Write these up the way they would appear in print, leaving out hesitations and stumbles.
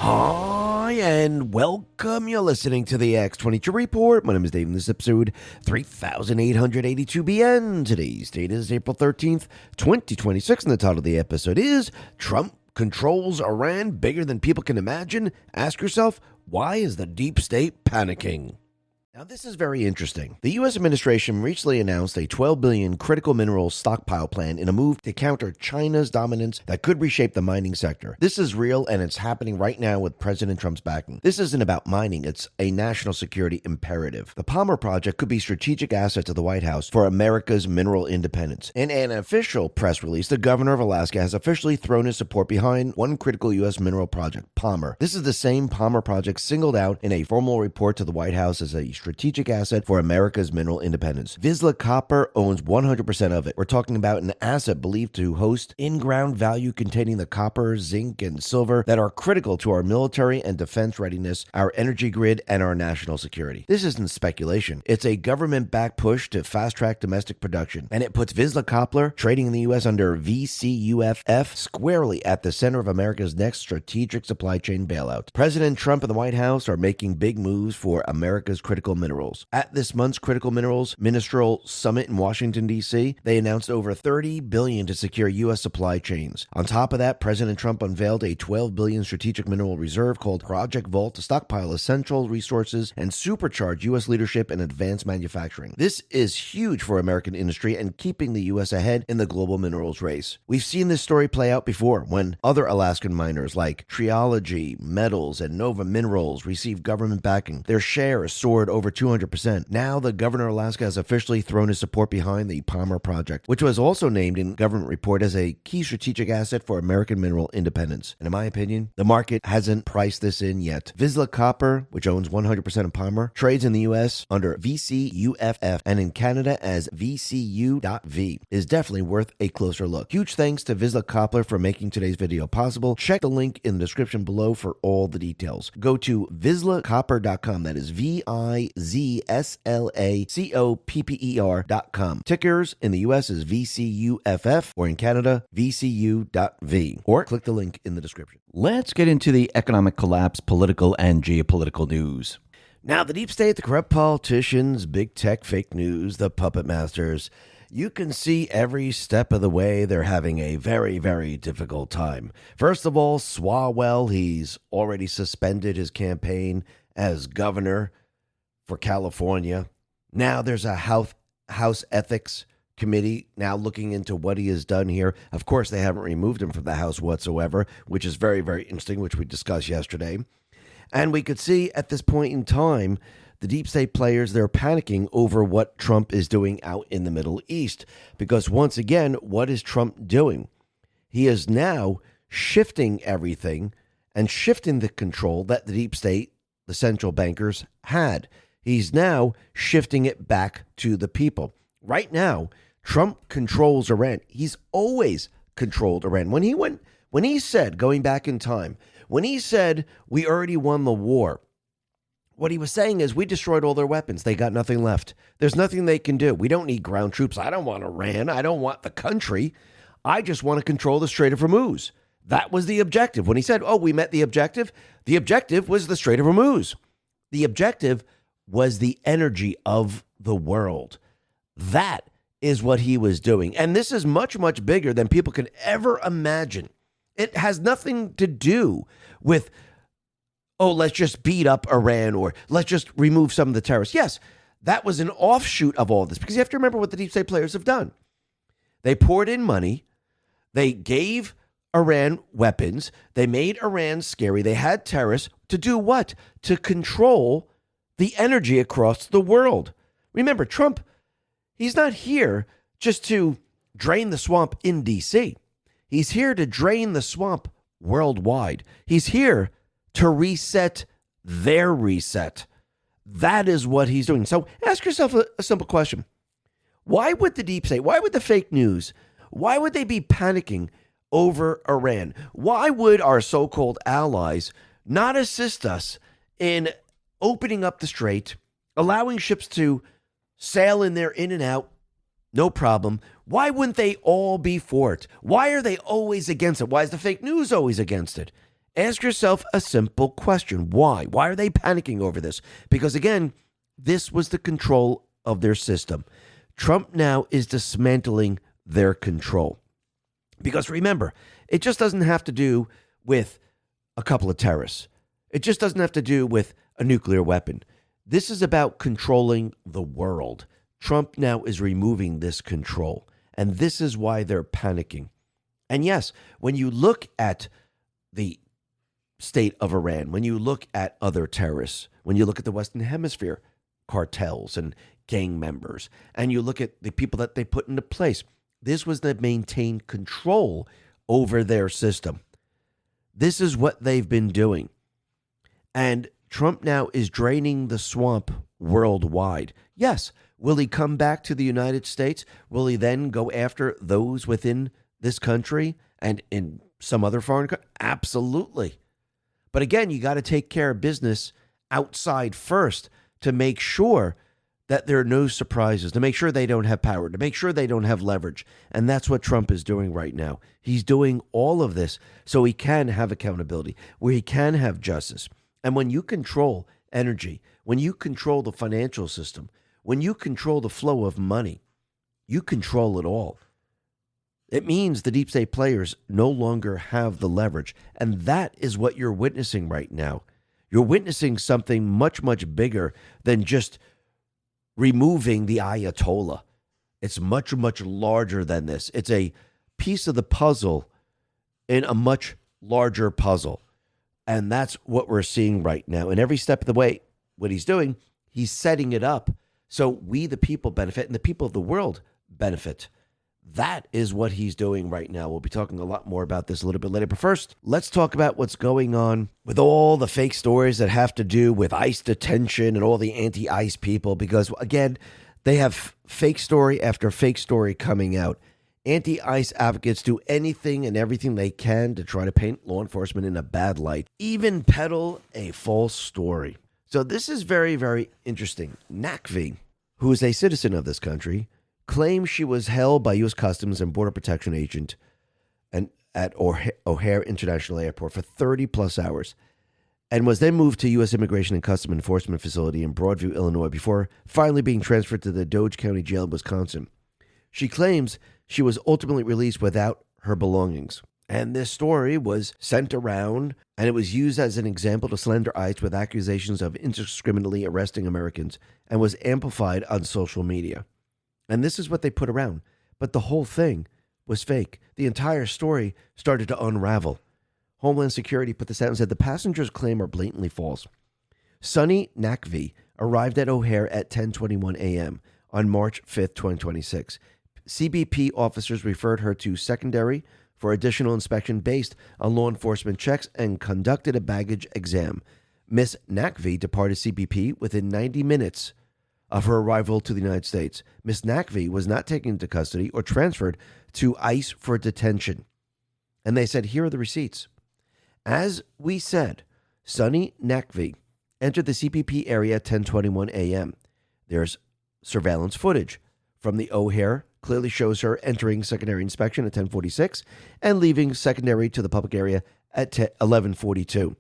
Hi, and welcome. You're listening to the X22 Report. My name is Dave, and this is episode 3882b. Today's date is April 13th, 2026, and the title of the episode is Trump Controls Iran Bigger Than People Can Imagine. Ask yourself, why is the deep state panicking? Now, this is very interesting. The U.S. administration recently announced a $12 billion critical minerals stockpile plan in a move to counter China's dominance that could reshape the mining sector. This is real, and it's happening right now with President Trump's backing. This isn't about mining. It's a national security imperative. The Palmer Project could be strategic assets of the White House for America's mineral independence. In an official press release, the governor of Alaska has officially thrown his support behind one critical U.S. mineral project, Palmer. This is the same Palmer project singled out in a formal report to the White House as a strategic asset for America's mineral independence. Vizsla Copper owns 100% of it. We're talking about an asset believed to host in-ground value containing the copper, zinc, and silver that are critical to our military and defense readiness, our energy grid, and our national security. This isn't speculation. It's a government-backed push to fast-track domestic production, and it puts Vizsla Copper, trading in the U.S. under VCUFF, squarely at the center of America's next strategic supply chain bailout. President Trump and the White House are making big moves for America's critical minerals. At this month's Critical Minerals Ministerial Summit in Washington, D.C., they announced over $30 billion to secure U.S. supply chains. On top of that, President Trump unveiled a $12 billion strategic mineral reserve called Project Vault to stockpile essential resources and supercharge U.S. leadership in advanced manufacturing. This is huge for American industry and keeping the U.S. ahead in the global minerals race. We've seen this story play out before when other Alaskan miners like Triology, Metals, and Nova Minerals received government backing. Their share soared over 200%. Now, the governor of Alaska has officially thrown his support behind the Palmer Project, which was also named in government report as a key strategic asset for American mineral independence. And in my opinion, the market hasn't priced this in yet. Vizsla Copper, which owns 100% of Palmer, trades in the U.S. under VCUFF and in Canada as VCU.V, is definitely worth a closer look. Huge thanks to Vizsla Copper for making today's video possible. Check the link in the description below for all the details. Go to vizslacopper.com. That is VIZSLACOPPER.com. Tickers in the U.S. is VCUFF, or in Canada, VCU.V. Or click the link in the description. Let's get into the economic collapse, political and geopolitical news. Now, the deep state, the corrupt politicians, big tech, fake news, the puppet masters, you can see every step of the way they're having a very, very difficult time. First of all, Swalwell, he's already suspended his campaign as governor for California. Now there's a House Ethics Committee now looking into what he has done here. Of course, they haven't removed him from the House whatsoever, which is very, very interesting, which we discussed yesterday. And we could see at this point in time, the deep state players, they're panicking over what Trump is doing out in the Middle East. Because once again, what is Trump doing? He is now shifting everything and shifting the control that the deep state, the central bankers, had. He's now shifting it back to the people. Right now, Trump controls Iran. He's always controlled Iran. When he said, going back in time, when he said, we already won the war, what he was saying is, we destroyed all their weapons. They got nothing left. There's nothing they can do. We don't need ground troops. I don't want Iran. I don't want the country. I just want to control the Strait of Hormuz. That was the objective. When he said, we met the objective was the Strait of Hormuz. The objective was the energy of the world. That is what he was doing. And this is much, much bigger than people can ever imagine. It has nothing to do with, let's just beat up Iran or let's just remove some of the terrorists. Yes, that was an offshoot of all this, because you have to remember what the deep state players have done. They poured in money. They gave Iran weapons. They made Iran scary. They had terrorists to do what? To control the energy across the world. Remember, Trump, he's not here just to drain the swamp in D.C. He's here to drain the swamp worldwide. He's here to reset their reset. That is what he's doing. So ask yourself a simple question. Why would the deep state, why would the fake news, why would they be panicking over Iran? Why would our so-called allies not assist us in opening up the strait, allowing ships to sail in there in and out, no problem? Why wouldn't they all be for it? Why are they always against it? Why is the fake news always against it? Ask yourself a simple question. Why? Why are they panicking over this? Because again, this was the control of their system. Trump now is dismantling their control. Because remember, it just doesn't have to do with a couple of terrorists. It just doesn't have to do with a nuclear weapon. This is about controlling the world. Trump now is removing this control. And this is why they're panicking. And yes, when you look at the state of Iran, when you look at other terrorists, when you look at the Western Hemisphere cartels and gang members, and you look at the people that they put into place, this was to maintain control over their system. This is what they've been doing. And Trump now is draining the swamp worldwide. Yes, will he come back to the United States? Will he then go after those within this country and in some other foreign country? Absolutely. But again, you got to take care of business outside first to make sure that there are no surprises, to make sure they don't have power, to make sure they don't have leverage. And that's what Trump is doing right now. He's doing all of this so he can have accountability, where he can have justice. And when you control energy, when you control the financial system, when you control the flow of money, you control it all. It means the deep state players no longer have the leverage. And that is what you're witnessing right now. You're witnessing something much, much bigger than just removing the Ayatollah. It's much, much larger than this. It's a piece of the puzzle in a much larger puzzle. And that's what we're seeing right now. And every step of the way, what he's doing, he's setting it up so we, the people, benefit and the people of the world benefit. That is what he's doing right now. We'll be talking a lot more about this a little bit later. But first, let's talk about what's going on with all the fake stories that have to do with ICE detention and all the anti-ICE people. Because, again, they have fake story after fake story coming out. Anti-ICE advocates do anything and everything they can to try to paint law enforcement in a bad light, even peddle a false story. So this is very, very interesting. TSX-V, who is a citizen of this country, claims she was held by U.S. Customs and Border Protection agent at O'Hare International Airport for 30-plus hours and was then moved to U.S. Immigration and Customs Enforcement Facility in Broadview, Illinois, before finally being transferred to the Doge County Jail in Wisconsin. She claims she was ultimately released without her belongings. And this story was sent around, and it was used as an example to slander ICE with accusations of indiscriminately arresting Americans and was amplified on social media. And this is what they put around. But the whole thing was fake. The entire story started to unravel. Homeland Security put this out and said the passenger's claim are blatantly false. Sunny TSX-V arrived at O'Hare at 10:21 a.m. on March 5th, 2026. CBP officers referred her to secondary for additional inspection based on law enforcement checks and conducted a baggage exam. Miss TSX-V departed CBP within 90 minutes of her arrival to the United States. Miss TSX-V was not taken into custody or transferred to ICE for detention. And they said, here are the receipts. As we said, Sunny TSX-V entered the CBP area at 10:21 a.m. There's surveillance footage from the O'Hare clearly shows her entering secondary inspection at 10:46 and leaving secondary to the public area at 11:42.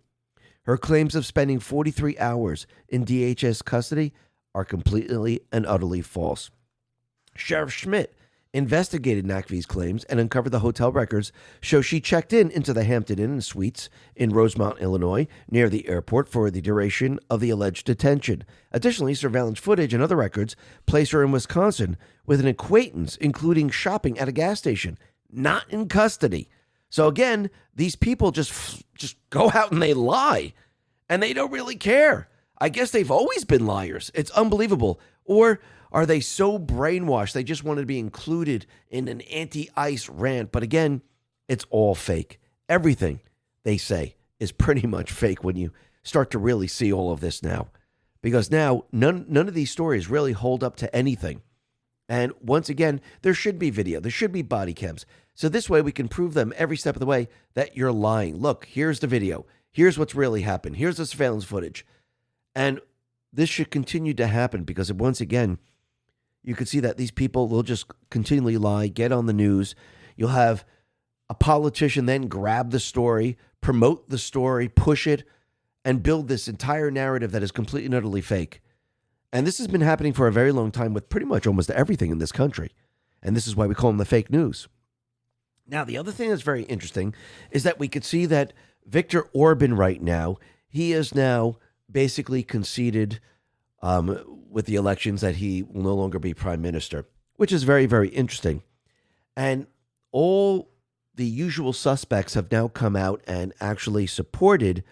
Her claims of spending 43 hours in DHS custody are completely and utterly false. Sheriff Schmidt investigated TSX-V's claims and uncovered the hotel records show she checked into the Hampton Inn and Suites in Rosemont, Illinois, near the airport for the duration of the alleged detention. Additionally, surveillance footage and other records place her in Wisconsin with an acquaintance, including shopping at a gas station, not in custody. So again, these people just go out and they lie, and they don't really care. I guess they've always been liars. It's unbelievable. Or are they so brainwashed they just wanted to be included in an anti-ICE rant? But again, it's all fake. Everything they say is pretty much fake when you start to really see all of this now. Because now none of these stories really hold up to anything. And once again, there should be video. There should be body cams. So this way we can prove them every step of the way that you're lying. Look, here's the video. Here's what's really happened. Here's the surveillance footage. And this should continue to happen because once again, you can see that these people will just continually lie, get on the news. You'll have a politician then grab the story, promote the story, push it, and build this entire narrative that is completely and utterly fake. And this has been happening for a very long time with pretty much almost everything in this country. And this is why we call them the fake news. Now, the other thing that's very interesting is that we could see that Viktor Orban right now, he is now basically conceded with the elections that he will no longer be prime minister, which is very, very interesting. And all the usual suspects have now come out and actually supported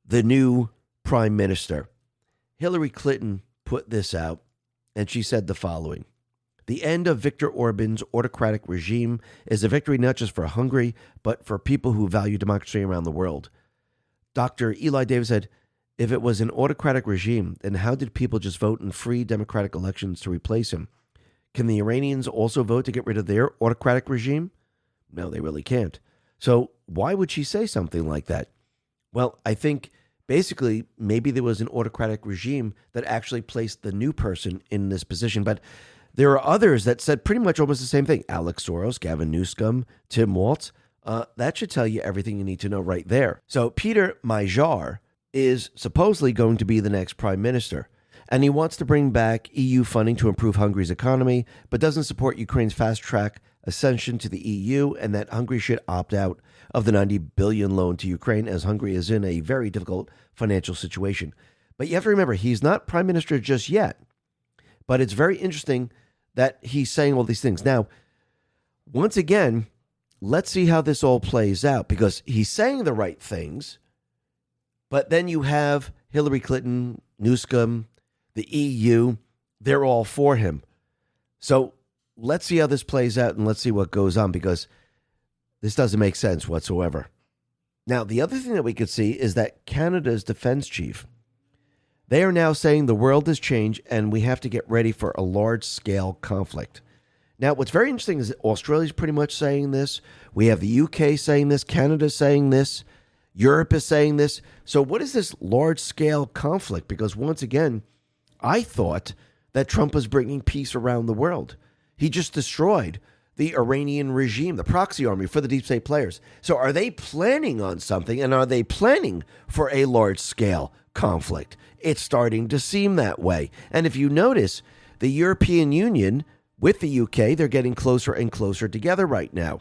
the new prime minister. Hillary Clinton put this out, and she said the following. The end of Viktor Orban's autocratic regime is a victory not just for Hungary, but for people who value democracy around the world. Dr. Eli Davis said, if it was an autocratic regime, then how did people just vote in free democratic elections to replace him? Can the Iranians also vote to get rid of their autocratic regime? No, they really can't. So why would she say something like that? Well, I think basically maybe there was an autocratic regime that actually placed the new person in this position. But there are others that said pretty much almost the same thing. Alex Soros, Gavin Newsom, Tim Walz. That should tell you everything you need to know right there. So Peter Major is supposedly going to be the next prime minister. And he wants to bring back EU funding to improve Hungary's economy, but doesn't support Ukraine's fast-track ascension to the EU, and that Hungary should opt out of the $90 billion loan to Ukraine, as Hungary is in a very difficult financial situation. But you have to remember, he's not prime minister just yet. But it's very interesting that he's saying all these things. Now, once again, let's see how this all plays out, because he's saying the right things, but then you have Hillary Clinton, Newsom, the EU, they're all for him. So let's see how this plays out and let's see what goes on, because this doesn't make sense whatsoever. Now, the other thing that we could see is that Canada's defense chief, they are now saying the world has changed and we have to get ready for a large-scale conflict. Now, what's very interesting is that Australia's pretty much saying this. We have the UK saying this. Canada's saying this. Europe is saying this. So what is this large-scale conflict? Because once again, I thought that Trump was bringing peace around the world. He just destroyed the Iranian regime, the proxy army for the deep state players. So are they planning on something, and are they planning for a large-scale conflict? It's starting to seem that way. And if you notice, the European Union with the UK, they're getting closer and closer together right now,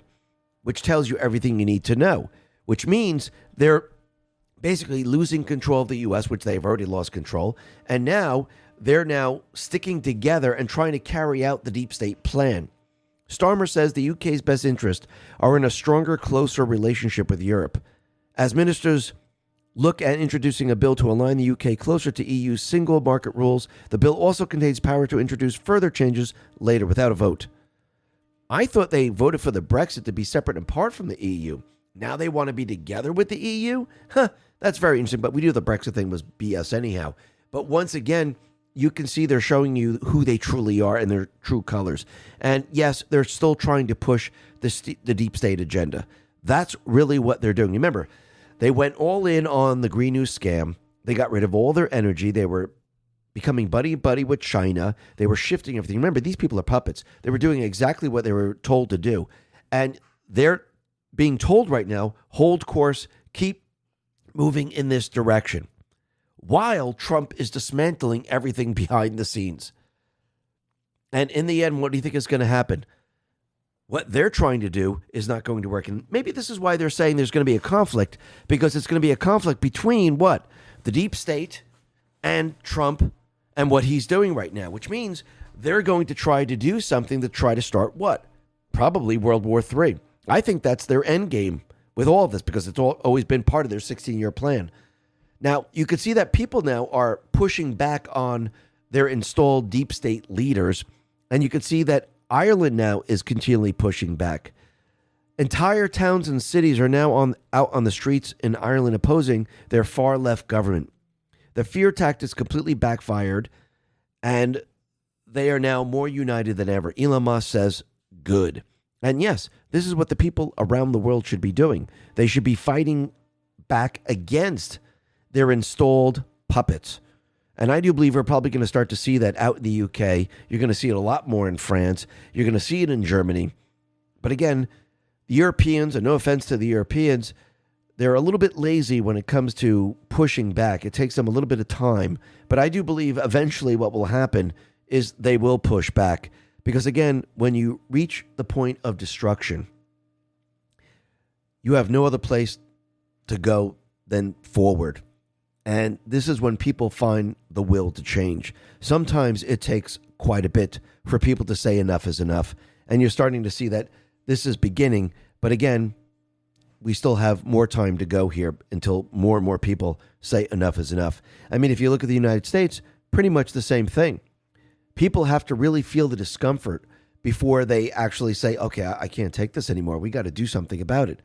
which tells you everything you need to know, which means they're basically losing control of the U.S., which they've already lost control, and now they're now sticking together and trying to carry out the deep state plan. Starmer says the UK's best interests are in a stronger, closer relationship with Europe. As ministers look at introducing a bill to align the UK closer to EU's single market rules, the bill also contains power to introduce further changes later without a vote. I thought they voted for the Brexit to be separate and apart from the EU. Now they want to be together with the EU? That's very interesting, but we knew the Brexit thing was BS anyhow. But once again, you can see they're showing you who they truly are and their true colors. And yes, they're still trying to push the deep state agenda. That's really what they're doing. Remember, they went all in on the Green News scam. They got rid of all their energy. They were becoming buddy-buddy with China. They were shifting everything. Remember, these people are puppets. They were doing exactly what they were told to do. And they're being told right now, hold course, keep moving in this direction, while Trump is dismantling everything behind the scenes. And in the end, what do you think is going to happen? What they're trying to do is not going to work. And maybe this is why they're saying there's going to be a conflict, because it's going to be a conflict between what? The deep state and Trump and what he's doing right now, which means they're going to try to do something to try to start what? Probably World War III. I think that's their end game with all of this, because it's always been part of their 16-year plan. Now, you can see that people now are pushing back on their installed deep state leaders, and you can see that Ireland now is continually pushing back. Entire towns and cities are now out on the streets in Ireland opposing their far-left government. The fear tactics completely backfired, and they are now more united than ever. Elon Musk says, good. And yes, this is what the people around the world should be doing. They should be fighting back against their installed puppets. And I do believe we're probably going to start to see that out in the UK. You're going to see it a lot more in France. You're going to see it in Germany. But again, The Europeans, and no offense to the Europeans, they're a little bit lazy when it comes to pushing back. It takes them a little bit of time. But I do believe eventually what will happen is they will push back. Because again, when you reach the point of destruction, you have no other place to go than forward. And this is when people find the will to change. Sometimes it takes quite a bit for people to say enough is enough. And you're starting to see that this is beginning. But again, we still have more time to go here until more and more people say enough is enough. I mean, if you look at the United States, pretty much the same thing. People have to really feel the discomfort before they actually say, okay, I can't take this anymore. We got to do something about it.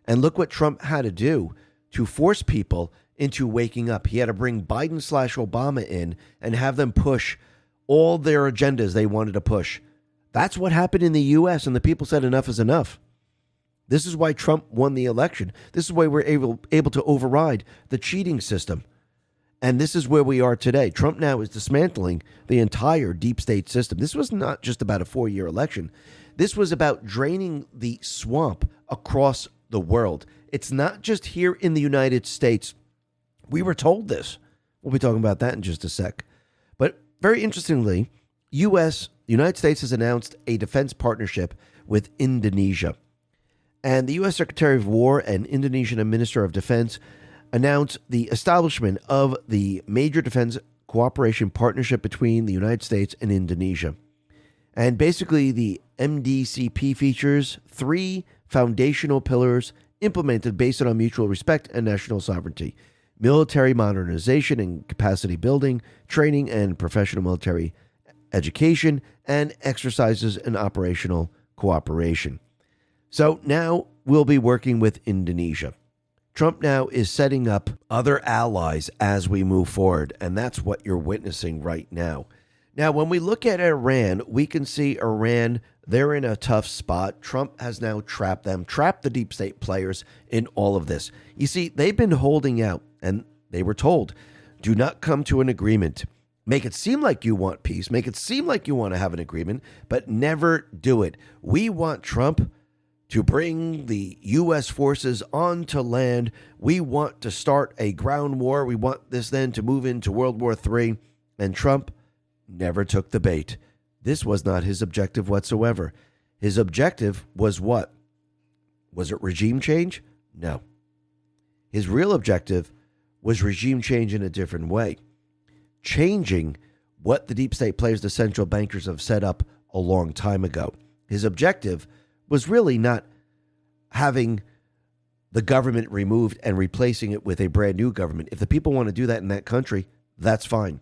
And look what Trump had to do to force people into waking up. He had to bring Biden/Obama in and have them push all their agendas they wanted to push. That's what happened in the U.S., and the people said enough is enough. This is why Trump won the election. This is why we're able to override the cheating system. And this is where we are today. Trump now is dismantling the entire deep state system. This was not just about a 4-year election. This was about draining the swamp across the world. It's not just here in the United States. We were told this. We'll be talking about that in just a sec. But very interestingly, the United States has announced a defense partnership with Indonesia. And the U.S. Secretary of War and Indonesian Minister of Defense announced the establishment of the Major Defense Cooperation Partnership between the United States and Indonesia. And basically, the MDCP features 3 foundational pillars implemented based on mutual respect and national sovereignty: military modernization and capacity building, training and professional military education, and exercises and operational cooperation. So now we'll be working with Indonesia. Trump now is setting up other allies as we move forward, and that's what you're witnessing right now. Now, when we look at Iran, we can see Iran, they're in a tough spot. Trump has now trapped the deep state players in all of this. You see, they've been holding out, and they were told, do not come to an agreement. Make it seem like you want peace. Make it seem like you want to have an agreement, but never do it. We want Trump to bring the U.S. forces onto land. We want to start a ground war. We want this then to move into World War III. And Trump never took the bait. This was not his objective whatsoever. His objective was what? Was it regime change? No. His real objective was regime change in a different way. Changing what the deep state players, the central bankers, have set up a long time ago. His objective was really not having the government removed and replacing it with a brand new government. If the people want to do that in that country, that's fine.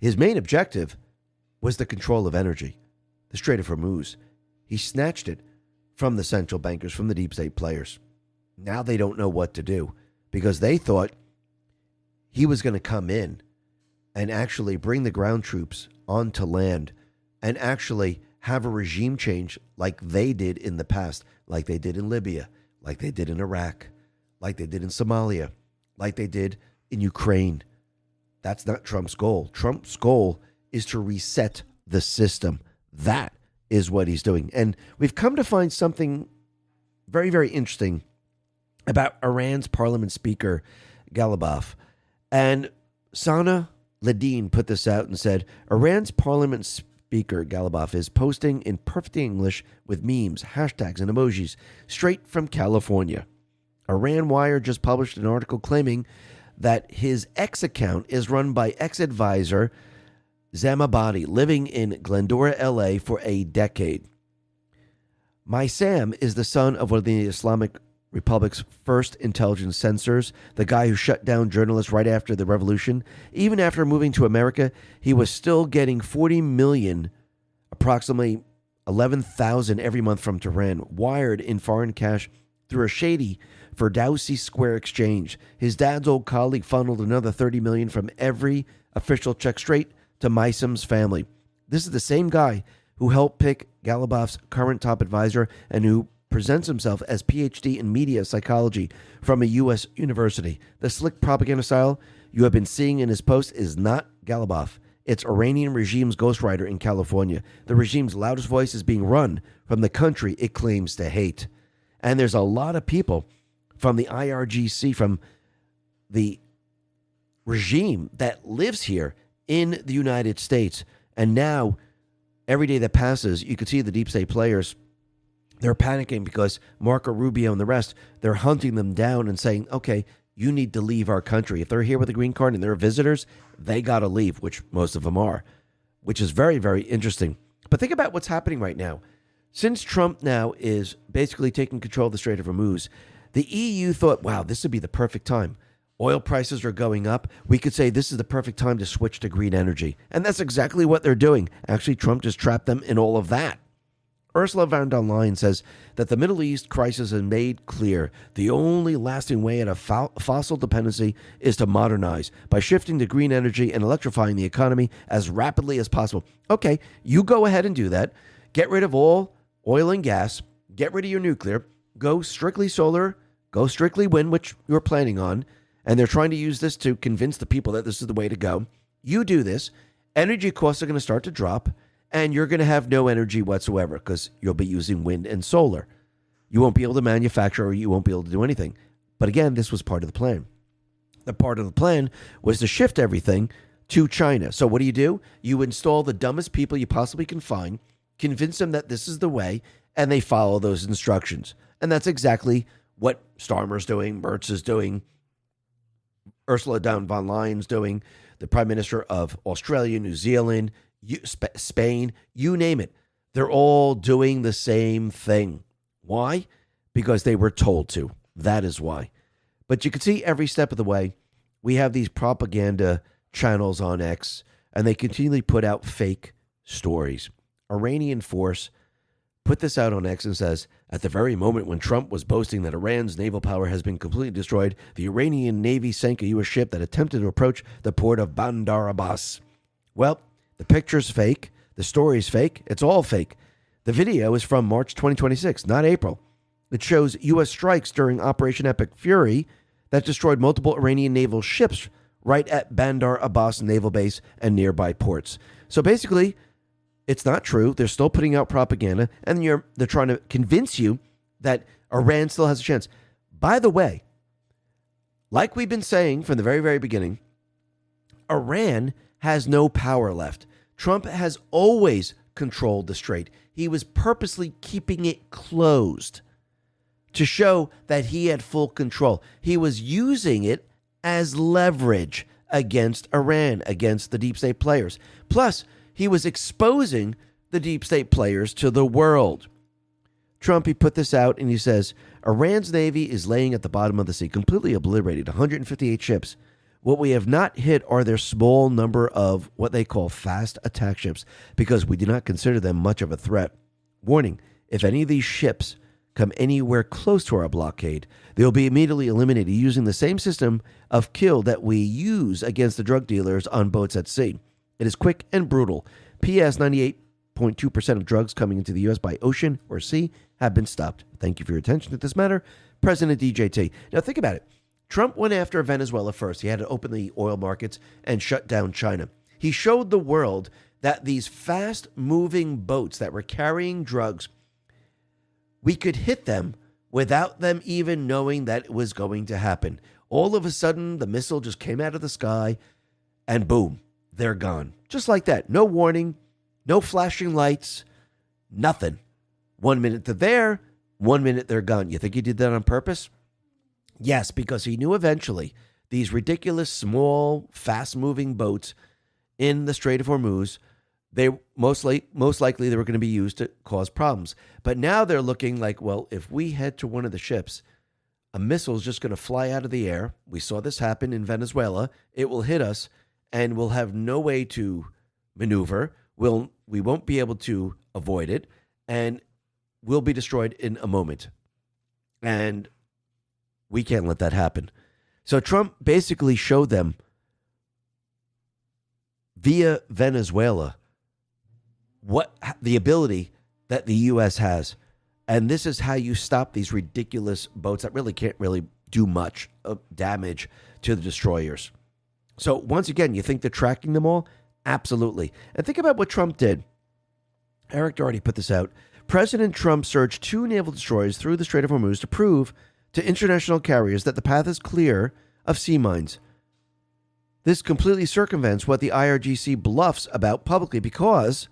His main objective was the control of energy, the Strait of Hormuz. He snatched it from the central bankers, from the deep state players. Now they don't know what to do because they thought he was going to come in and actually bring the ground troops onto land and actually have a regime change like they did in the past, like they did in Libya, like they did in Iraq, like they did in Somalia, like they did in Ukraine. That's not Trump's goal. Trump's goal is to reset the system. That is what he's doing. And we've come to find something very, very interesting about Iran's parliament speaker, Ghalibaf. And Sana Ladin put this out and said, Iran's parliament speaker, Ghalibaf, is posting in perfect English with memes, hashtags, and emojis straight from California. Iran Wire just published an article claiming that his X account is run by ex-advisor Zamabadi, living in Glendora, LA for a decade. My Sam is the son of one of the Islamic Republic's first intelligence censors, the guy who shut down journalists right after the revolution. Even after moving to America, he was still getting $40 million, approximately 11,000 every month from Tehran, wired in foreign cash through a shady Firdausi Square exchange. His dad's old colleague funneled another $30 million from every official check straight to Maisam's family. This is the same guy who helped pick Ghalibaf's current top advisor and who presents himself as PhD in media psychology from a U.S. university. The slick propaganda style you have been seeing in his posts is not Ghalibaf. It's Iranian regime's ghostwriter in California. The regime's loudest voice is being run from the country it claims to hate. And there's a lot of people from the IRGC, from the regime that lives here in the United States. And now, every day that passes, you can see the deep state players, they're panicking because Marco Rubio and the rest, they're hunting them down and saying, okay, you need to leave our country. If they're here with a green card and they're visitors, they got to leave, which most of them are, which is very, very interesting. But think about what's happening right now. Since Trump now is basically taking control of the Strait of Hormuz, the EU thought, wow, this would be the perfect time. Oil prices are going up. We could say this is the perfect time to switch to green energy. And that's exactly what they're doing. Actually, Trump just trapped them in all of that. Ursula von der Leyen says that the Middle East crisis has made clear the only lasting way out of fossil dependency is to modernize by shifting to green energy and electrifying the economy as rapidly as possible. Okay, you go ahead and do that. Get rid of all oil and gas. Get rid of your nuclear. Go strictly solar. Go strictly wind, which you're planning on. And they're trying to use this to convince the people that this is the way to go. You do this. Energy costs are going to start to drop. And you're going to have no energy whatsoever because you'll be using wind and solar. You won't be able to manufacture or you won't be able to do anything. But again, this was part of the plan. The part of the plan was to shift everything to China. So what do? You install the dumbest people you possibly can find, convince them that this is the way, and they follow those instructions. And that's exactly what Starmer's doing, Merz is doing, Ursula von der Leyen's doing, the Prime Minister of Australia, New Zealand, Spain, you name it. They're all doing the same thing. Why? Because they were told to. That is why. But you can see every step of the way, we have these propaganda channels on X, and they continually put out fake stories. Iranian force put this out on X and says, at the very moment when Trump was boasting that Iran's naval power has been completely destroyed, the Iranian Navy sank a U.S. ship that attempted to approach the port of Bandar Abbas. Well, the picture's fake. The story's fake. It's all fake. The video is from March 2026, not April. It shows U.S. strikes during Operation Epic Fury that destroyed multiple Iranian naval ships right at Bandar Abbas Naval Base and nearby ports. So basically, it's not true. They're still putting out propaganda, and they're trying to convince you that Iran still has a chance. By the way, like we've been saying from the very, very beginning, Iran has no power left. Trump has always controlled the strait. He was purposely keeping it closed to show that he had full control. He was using it as leverage against Iran, against the deep state players. Plus, he was exposing the deep state players to the world. Trump, he put this out and he says, Iran's Navy is laying at the bottom of the sea, completely obliterated, 158 ships. What we have not hit are their small number of what they call fast attack ships because we do not consider them much of a threat. Warning, if any of these ships come anywhere close to our blockade, they will be immediately eliminated using the same system of kill that we use against the drug dealers on boats at sea. It is quick and brutal. P.S. 98.2% of drugs coming into the U.S. by ocean or sea have been stopped. Thank you for your attention to this matter. President DJT. Now think about it. Trump went after Venezuela first. He had to open the oil markets and shut down China. He showed the world that these fast-moving boats that were carrying drugs, we could hit them without them even knowing that it was going to happen. All of a sudden, the missile just came out of the sky, and boom, they're gone. Just like that. No warning, no flashing lights, nothing. 1 minute they're there, 1 minute they're gone. You think he did that on purpose? Yes, because he knew eventually these ridiculous, small, fast-moving boats in the Strait of Hormuz, they most likely they were going to be used to cause problems. But now they're looking like, well, if we head to one of the ships, a missile is just going to fly out of the air. We saw this happen in Venezuela. It will hit us, and we'll have no way to maneuver. We won't be able to avoid it, and we'll be destroyed in a moment. And we can't let that happen. So Trump basically showed them via Venezuela what the ability that the U.S. has. And this is how you stop these ridiculous boats that really can't really do much of damage to the destroyers. So once again, you think they're tracking them all? Absolutely. And think about what Trump did. Eric already put this out. President Trump surged 2 naval destroyers through the Strait of Hormuz to prove to international carriers that the path is clear of sea mines. This completely circumvents what the IRGC bluffs about publicly because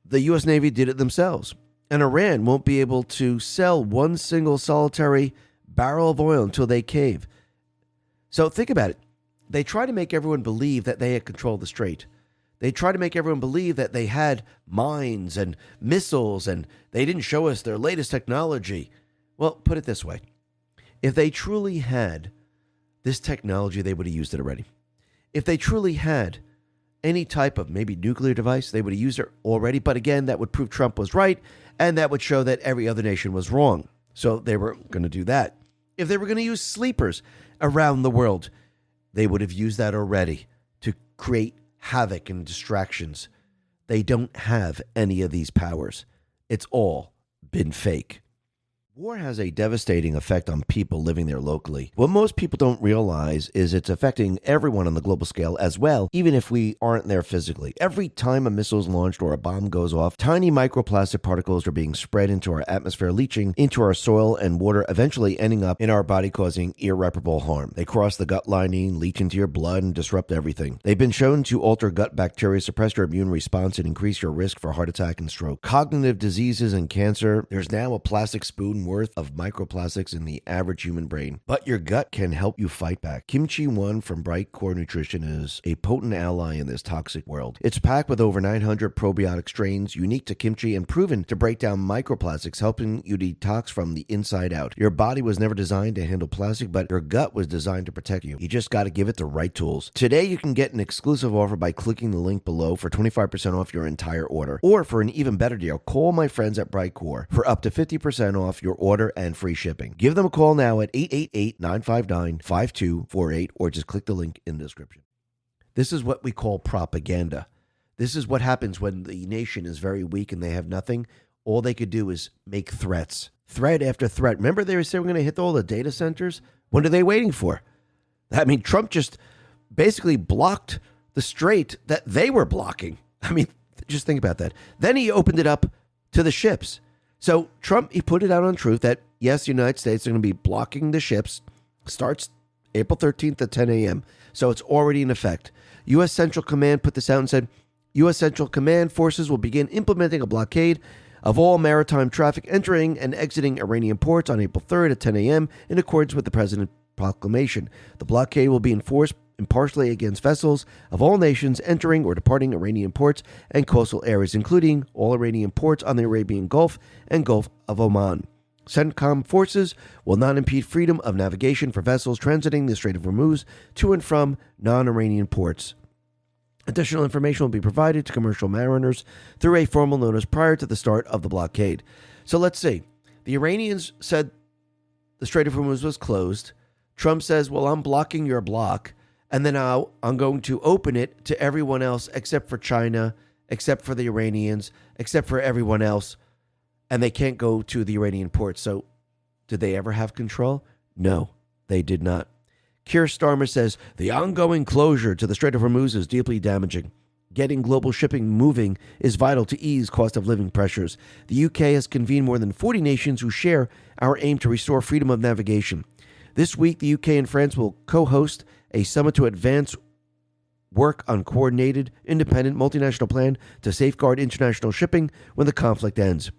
the U.S. Navy did it themselves. And Iran won't be able to sell one single solitary barrel of oil until they cave. So think about it. They try to make everyone believe that they had control of the strait. They try to make everyone believe that they had mines and missiles and they didn't show us their latest technology. Well, put it this way. If they truly had this technology, they would have used it already. If they truly had any type of maybe nuclear device, they would have used it already. But again, that would prove Trump was right, and that would show that every other nation was wrong. So they were going to do that. If they were going to use sleepers around the world, they would have used that already to create havoc and distractions. They don't have any of these powers. It's all been fake. War has a devastating effect on people living there locally. What most people don't realize is it's affecting everyone on the global scale as well, even if we aren't there physically. Every time a missile is launched or a bomb goes off, tiny microplastic particles are being spread into our atmosphere, leaching into our soil and water, eventually ending up in our body, causing irreparable harm. They cross the gut lining, leach into your blood, and disrupt everything. They've been shown to alter gut bacteria, suppress your immune response, and increase your risk for heart attack and stroke. Cognitive diseases and cancer. There's now a plastic spoon worth of microplastics in the average human brain, but your gut can help you fight back. Kimchi One from Brightcore Nutrition is a potent ally in this toxic world. It's packed with over 900 probiotic strains unique to kimchi and proven to break down microplastics, helping you detox from the inside out. Your body was never designed to handle plastic, but your gut was designed to protect you. You just got to give it the right tools. Today, you can get an exclusive offer by clicking the link below for 25% off your entire order. Or for an even better deal, call my friends at Brightcore for up to 50% off your order and free shipping. Give them a call now at 888-959-5248 or just click the link in the description. This is what we call propaganda. This is what happens when the nation is very weak and they have nothing. All they could do is make threats. Threat after threat. Remember they were saying we're going to hit all the data centers? What are they waiting for? I mean, Trump just basically blocked the strait that they were blocking. I mean, just think about that. Then he opened it up to the ships. So Trump, he put it out on Truth that, yes, the United States are going to be blocking the ships. Starts April 13th at 10 a.m. So it's already in effect. U.S. Central Command put this out and said, U.S. Central Command forces will begin implementing a blockade of all maritime traffic entering and exiting Iranian ports on April 3rd at 10 a.m. in accordance with the President's proclamation. The blockade will be enforced impartially against vessels of all nations entering or departing Iranian ports and coastal areas, including all Iranian ports on the Arabian Gulf and Gulf of Oman. CENTCOM forces will not impede freedom of navigation for vessels transiting the Strait of Hormuz to and from non-Iranian ports. Additional information will be provided to commercial mariners through a formal notice prior to the start of the blockade. So let's see. The Iranians said the Strait of Hormuz was closed. Trump says, well, I'm blocking your block. And then I'm going to open it to everyone else except for China, except for the Iranians, except for everyone else. And they can't go to the Iranian ports. So did they ever have control? No, they did not. Keir Starmer says the ongoing closure to the Strait of Hormuz is deeply damaging. Getting global shipping moving is vital to ease cost of living pressures. The UK has convened more than 40 nations who share our aim to restore freedom of navigation. This week, the UK and France will co-host a summit to advance work on coordinated, independent, multinational plan to safeguard international shipping when the conflict ends.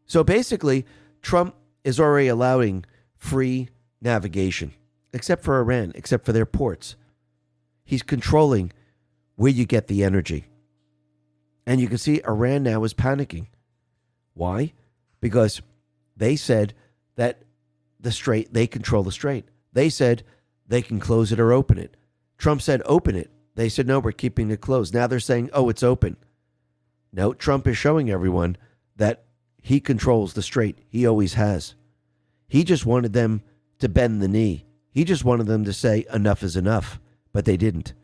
So basically, Trump is already allowing free navigation, except for Iran, except for their ports. He's controlling where you get the energy. And you can see Iran now is panicking. Why? Because they said that the strait, they control the strait. They said they can close it or open it. Trump said open it. They said, no, we're keeping it closed. Now they're saying, oh, it's open. No, Trump is showing everyone that he controls the strait. He always has. He just wanted them to bend the knee. He just wanted them to say enough is enough, but they didn't.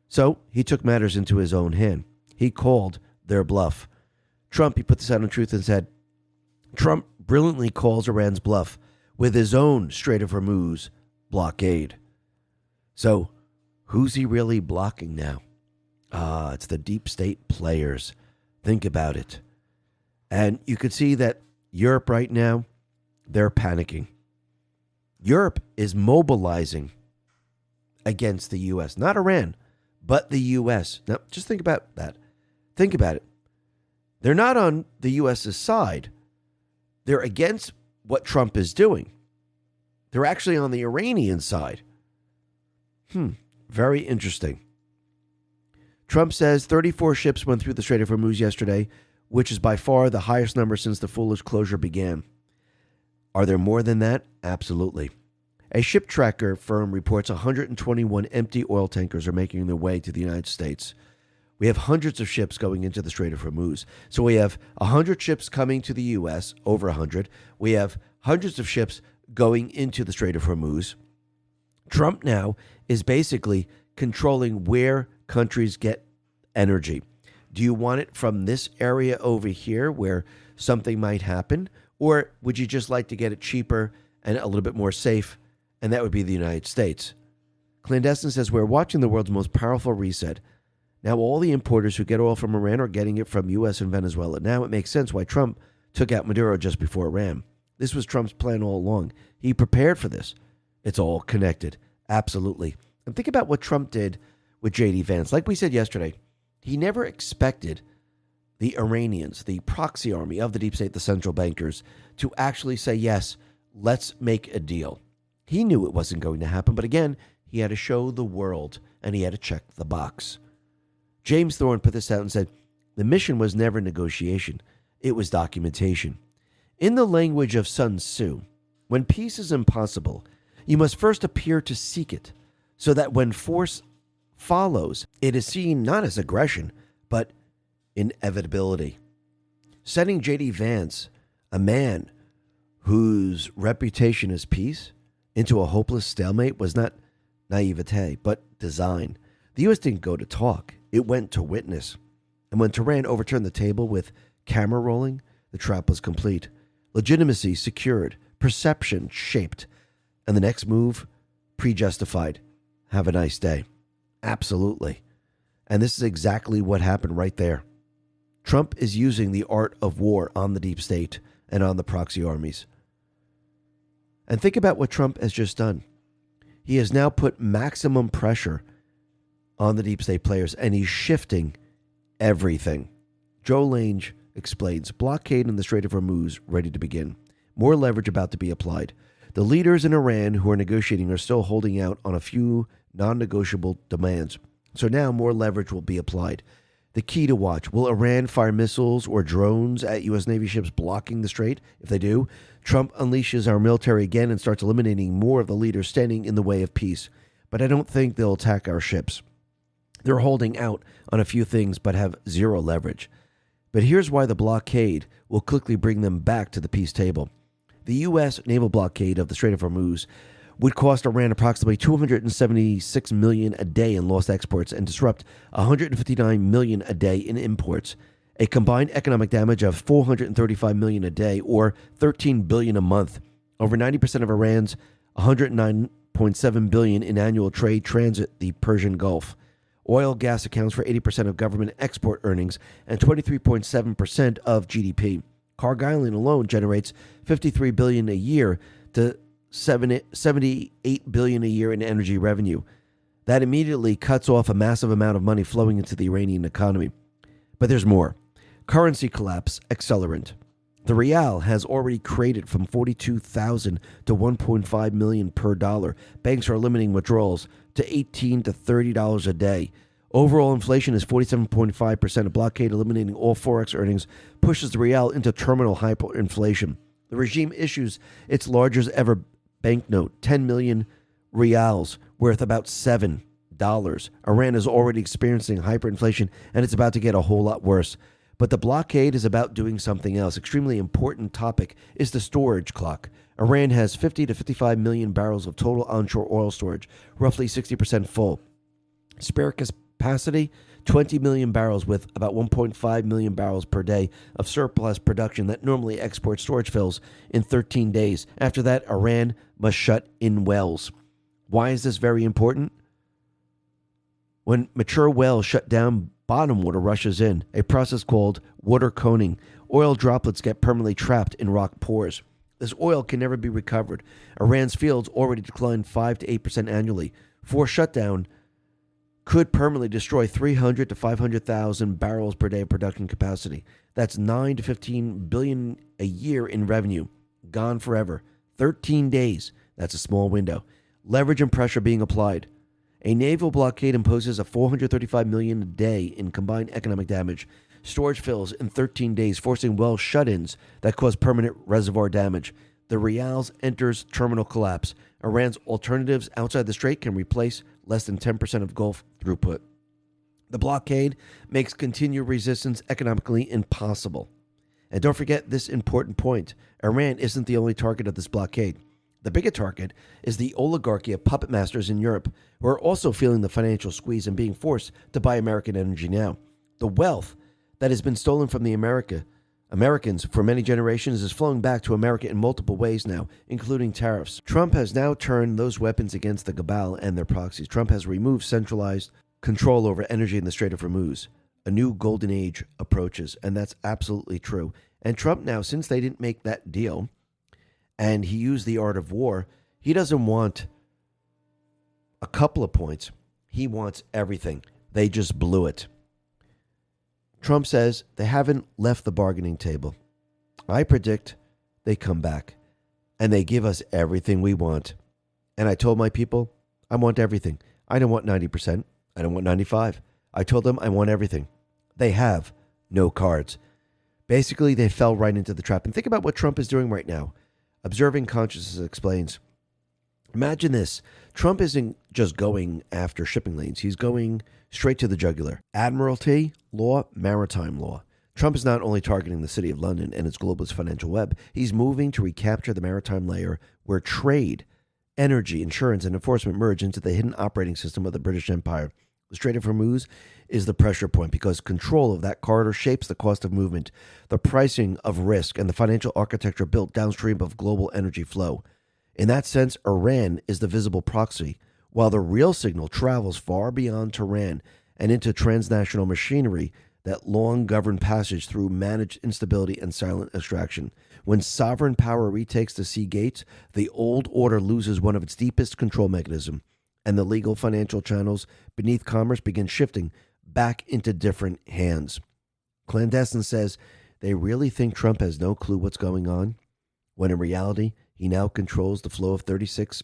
So he took matters into his own hand. He called their bluff. Trump, he put this out on Truth and said, Trump brilliantly calls Iran's bluff with his own Strait of Hormuz blockade. So who's he really blocking now? It's the deep state players. Think about it. And you could see that Europe right now, they're panicking. Europe is mobilizing against the U.S., not Iran, but the U.S. Now, just think about that. Think about it. They're not on the U.S.'s side. They're against what Trump is doing. They're actually on the Iranian side. Very interesting. Trump says 34 ships went through the Strait of Hormuz yesterday, which is by far the highest number since the foolish closure began. Are there more than that? Absolutely. A ship tracker firm reports 121 empty oil tankers are making their way to the United States. We have hundreds of ships going into the Strait of Hormuz. So we have 100 ships coming to the U.S., over 100. We have hundreds of ships going into the Strait of Hormuz. Trump now is basically controlling where countries get energy. Do you want it from this area over here where something might happen? Or would you just like to get it cheaper and a little bit more safe? And that would be the United States. Clandestine says, we're watching the world's most powerful reset. Now all the importers who get oil from Iran are getting it from U.S. and Venezuela. Now it makes sense why Trump took out Maduro just before Iran. This was Trump's plan all along. He prepared for this. It's all connected. Absolutely. And think about what Trump did with J.D. Vance. Like we said yesterday, he never expected the Iranians, the proxy army of the deep state, the central bankers, to actually say, yes, let's make a deal. He knew it wasn't going to happen. But again, he had to show the world and he had to check the box. James Thorne put this out and said, the mission was never negotiation. It was documentation. In the language of Sun Tzu, when peace is impossible, you must first appear to seek it, so that when force follows, it is seen not as aggression, but inevitability. Sending J.D. Vance, a man whose reputation is peace, into a hopeless stalemate was not naivete, but design. The U.S. didn't go to talk. It went to witness. And when Tehran overturned the table with camera rolling, the trap was complete. Legitimacy secured, perception shaped, and the next move pre-justified. Have a nice day. Absolutely. And this is exactly what happened right there. Trump is using the art of war on the deep state and on the proxy armies. And think about what Trump has just done. He has now put maximum pressure on the deep state players, and he's shifting everything. Joe Lange explains, blockade in the Strait of Hormuz ready to begin. More leverage about to be applied. The leaders in Iran who are negotiating are still holding out on a few non-negotiable demands. So now more leverage will be applied. The key to watch, will Iran fire missiles or drones at U.S. Navy ships blocking the strait? If they do, Trump unleashes our military again and starts eliminating more of the leaders standing in the way of peace. But I don't think they'll attack our ships. They're holding out on a few things but have zero leverage. But here's why the blockade will quickly bring them back to the peace table. The U.S. naval blockade of the Strait of Hormuz would cost Iran approximately $276 million a day in lost exports and disrupt $159 million a day in imports, a combined economic damage of $435 million a day or $13 billion a month. Over 90% of Iran's $109.7 billion in annual trade transit the Persian Gulf. Oil gas accounts for 80% of government export earnings and 23.7% of GDP. Carg Island alone generates $53 billion a year to $78 billion a year in energy revenue. That immediately cuts off a massive amount of money flowing into the Iranian economy. But there's more. Currency collapse accelerant. The rial has already cratered from 42,000 to 1.5 million per dollar. Banks are limiting withdrawals to $18 to $30 a day. Overall inflation is 47.5%. A blockade eliminating all forex earnings pushes the rial into terminal hyperinflation. The regime issues its largest ever banknote, 10 million rials, worth about $7. Iran is already experiencing hyperinflation, and it's about to get a whole lot worse. But the blockade is about doing something else. Extremely important topic is the storage clock. Iran has 50 to 55 million barrels of total onshore oil storage, roughly 60% full. Spare capacity, 20 million barrels with about 1.5 million barrels per day of surplus production that normally export storage fills in 13 days. After that, Iran must shut in wells. Why is this very important? When mature wells shut down, bottom water rushes in, a process called water coning. Oil droplets get permanently trapped in rock pores. This oil can never be recovered. Iran's fields already declined 5 to 8% annually. Forced shutdown could permanently destroy 300 to 500,000 barrels per day of production capacity. That's 9 to 15 billion a year in revenue. Gone forever. 13 days. That's a small window. Leverage and pressure being applied. A naval blockade imposes a $435 million a day in combined economic damage. Storage fills in 13 days, forcing well shut-ins that cause permanent reservoir damage. The Rials enters terminal collapse. Iran's alternatives outside the Strait can replace less than 10% of Gulf throughput. The blockade makes continued resistance economically impossible. And don't forget this important point. Iran isn't the only target of this blockade. The bigger target is the oligarchy of puppet masters in Europe, who are also feeling the financial squeeze and being forced to buy American energy now. The wealth that has been stolen from the Americans for many generations is flowing back to America in multiple ways now, including tariffs. Trump has now turned those weapons against the cabal and their proxies. Trump has removed centralized control over energy in the Strait of Hormuz. A new golden age approaches, and that's absolutely true. And Trump now, since they didn't make that deal, and he used the art of war, he doesn't want a couple of points. He wants everything. They just blew it. Trump says they haven't left the bargaining table. I predict they come back, and they give us everything we want. And I told my people, I want everything. I don't want 90%. I don't want 95%. I told them I want everything. They have no cards. Basically, they fell right into the trap. And think about what Trump is doing right now. Observing Consciousness explains. Imagine this. Trump isn't just going after shipping lanes. He's going straight to the jugular. Admiralty law, maritime law. Trump is not only targeting the city of London and its globalist financial web, he's moving to recapture the maritime layer where trade, energy, insurance, and enforcement merge into the hidden operating system of the British Empire. The Strait of Hormuz is the pressure point because control of that corridor shapes the cost of movement, the pricing of risk, and the financial architecture built downstream of global energy flow. In that sense, Iran is the visible proxy, while the real signal travels far beyond Tehran and into transnational machinery that long governed passage through managed instability and silent extraction. When sovereign power retakes the sea gates, the old order loses one of its deepest control mechanisms, and the legal financial channels beneath commerce begin shifting back into different hands. Clandestine says they really think Trump has no clue what's going on, when in reality, he now controls the flow of 36%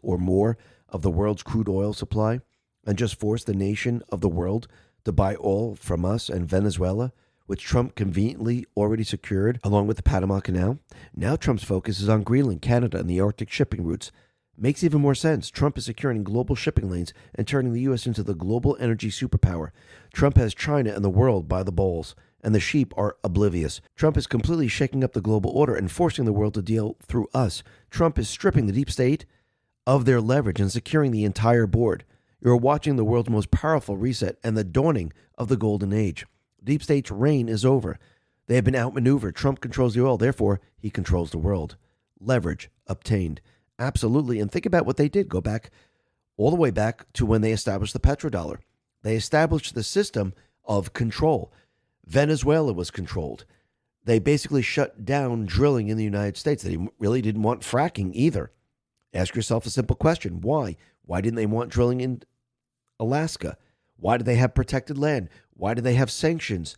or more of the world's crude oil supply and just forced the nation of the world to buy oil from us and Venezuela, which Trump conveniently already secured along with the Panama Canal. Now Trump's focus is on Greenland, Canada, and the Arctic shipping routes. Makes even more sense. Trump is securing global shipping lanes and turning the U.S. into the global energy superpower. Trump has China and the world by the balls, and the sheep are oblivious. Trump is completely shaking up the global order and forcing the world to deal through us. Trump is stripping the deep state of their leverage and securing the entire board. You're watching the world's most powerful reset and the dawning of the golden age. Deep state's reign is over. They have been outmaneuvered. Trump controls the oil, therefore he controls the world. Leverage obtained. Absolutely. And think about what they did. Go back all the way back to when they established the petrodollar. They established the system of control. Venezuela was controlled. They basically shut down drilling in the United States. They really didn't want fracking either. Ask yourself a simple question. Why? Why didn't they want drilling in Alaska? Why did they have protected land? Why did they have sanctions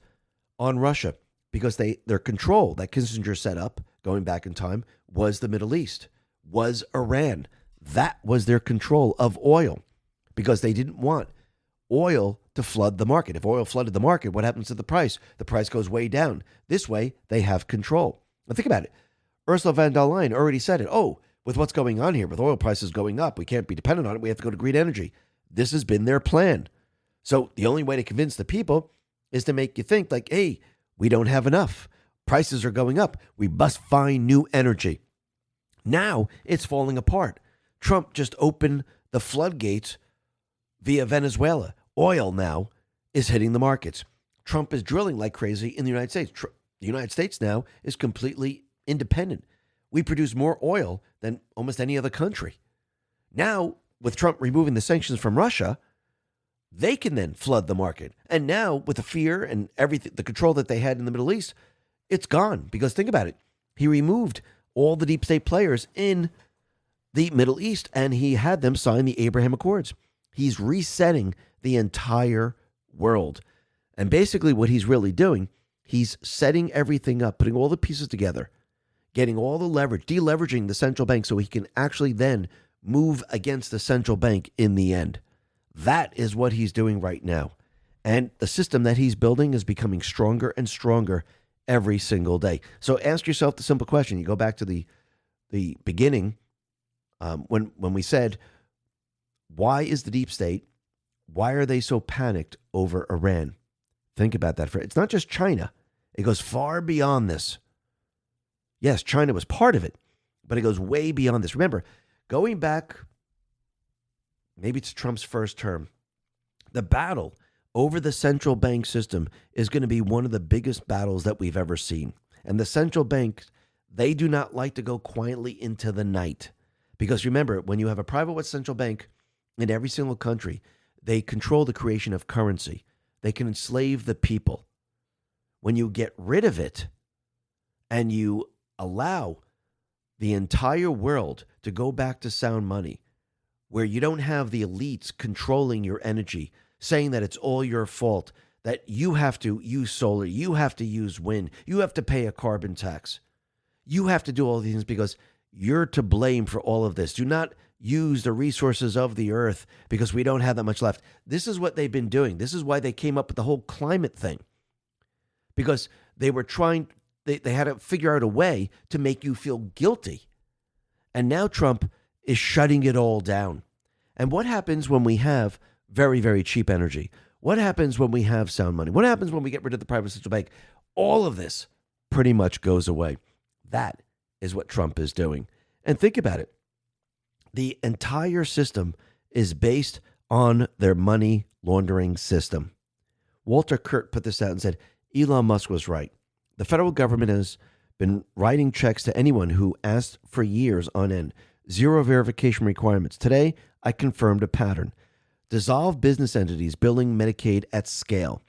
on Russia? Because their control that Kissinger set up, going back in time, was the Middle East, was Iran. That was their control of oil because they didn't want oil to flood the market. If oil flooded the market, what happens to the price? The price goes way down. This way, they have control. Now think about it. Ursula von der Leyen already said it. Oh, with what's going on here, with oil prices going up, we can't be dependent on it. We have to go to green energy. This has been their plan. So the only way to convince the people is to make you think like, hey, we don't have enough. Prices are going up. We must find new energy. Now it's falling apart. Trump just opened the floodgates via Venezuela. Oil now is hitting the markets. Trump is drilling like crazy in the United States. The United States now is completely independent. We produce more oil than almost any other country. Now, with Trump removing the sanctions from Russia, they can then flood the market. And now with the fear and everything, the control that they had in the Middle East, it's gone. Because think about it. He removed all the deep state players in the Middle East and he had them sign the Abraham Accords. He's resetting the entire world. And basically what he's really doing, he's setting everything up, putting all the pieces together, getting all the leverage, deleveraging the central bank so he can actually then move against the central bank in the end. That is what he's doing right now. And the system that he's building is becoming stronger and stronger every single day. So ask yourself the simple question. You go back to the beginning when we said, why is the deep state, why are they so panicked over Iran? Think about that. It's not just China. It goes far beyond this. Yes, China was part of it, but it goes way beyond this. Remember, going back, maybe it's Trump's first term, the battle over the central bank system is going to be one of the biggest battles that we've ever seen. And the central banks, they do not like to go quietly into the night. Because remember, when you have a private central bank in every single country, they control the creation of currency. They can enslave the people. When you get rid of it and you allow the entire world to go back to sound money, where you don't have the elites controlling your energy, saying that it's all your fault, that you have to use solar, you have to use wind, you have to pay a carbon tax. You have to do all these things because you're to blame for all of this. Do not use the resources of the earth because we don't have that much left. This is what they've been doing. This is why they came up with the whole climate thing. Because they were trying, they had to figure out a way to make you feel guilty. And now Trump is shutting it all down. And what happens when we have very, very cheap energy? What happens when we have sound money? What happens when we get rid of the private central bank? All of this pretty much goes away. That is what Trump is doing. And think about it. The entire system is based on their money laundering system. Walter Kurt put this out and said, Elon Musk was right. The federal government has been writing checks to anyone who asked for years on end. Zero verification requirements. Today, I confirmed a pattern. Dissolve business entities billing Medicaid at scale.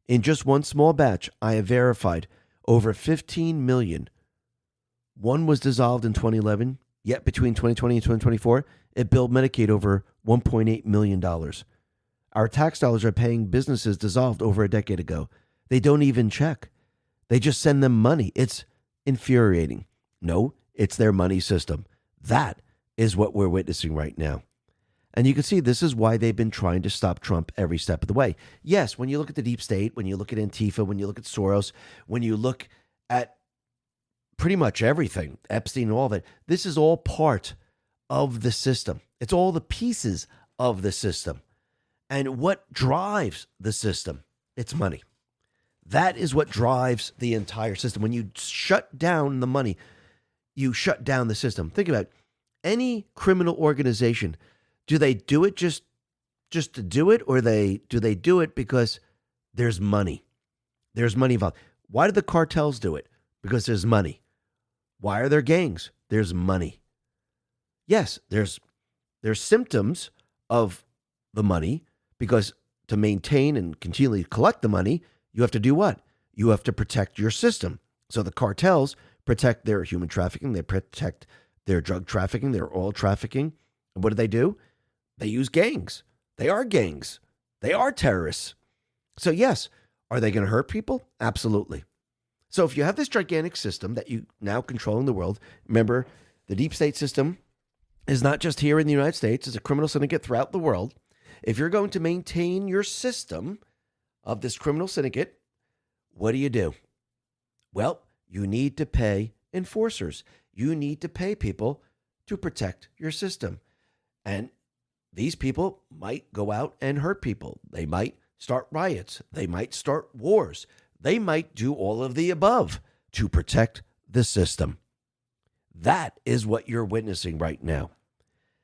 In just one small batch, I have verified over 15 million. One was dissolved in 2011, yet between 2020 and 2024, it billed Medicaid over $1.8 million. Our tax dollars are paying businesses dissolved over a decade ago. They don't even check. They just send them money. It's infuriating. No, it's their money system. That is what we're witnessing right now. And you can see this is why they've been trying to stop Trump every step of the way. Yes, when you look at the deep state, when you look at Antifa, when you look at Soros, when you look at pretty much everything, Epstein and all of it, this is all part of the system. It's all the pieces of the system. And what drives the system? It's money. That is what drives the entire system. When you shut down the money, you shut down the system. Think about it. Any criminal organization, do they do it just to do it, or do they do it because there's money? There's money involved. Why do the cartels do it? Because there's money. Why are there gangs? There's money. Yes, there's symptoms of the money, because to maintain and continually collect the money, you have to do what? You have to protect your system. So the cartels protect their human trafficking, they protect their drug trafficking, their oil trafficking. And what do? They use gangs. They are gangs. They are terrorists. So yes, are they going to hurt people? Absolutely. So if you have this gigantic system that you now control in the world, remember, the deep state system is not just here in the United States, it's a criminal syndicate throughout the world. If you're going to maintain your system of this criminal syndicate, what do? Well, you need to pay enforcers. You need to pay people to protect your system. And these people might go out and hurt people. They might start riots. They might start wars. They might do all of the above to protect the system. That is what you're witnessing right now.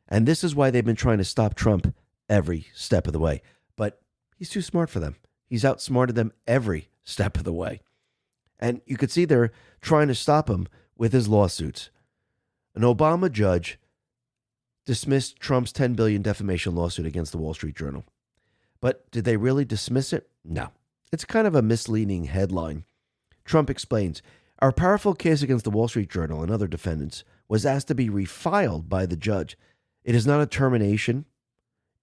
And this is why they've been trying to stop Trump every step of the way. But he's too smart for them. He's outsmarted them every step of the way. And you could see they're trying to stop him with his lawsuits. An Obama judge dismissed Trump's $10 billion defamation lawsuit against the Wall Street Journal. But did they really dismiss it? No. It's kind of a misleading headline. Trump explains, our powerful case against the Wall Street Journal and other defendants was asked to be refiled by the judge. It is not a termination.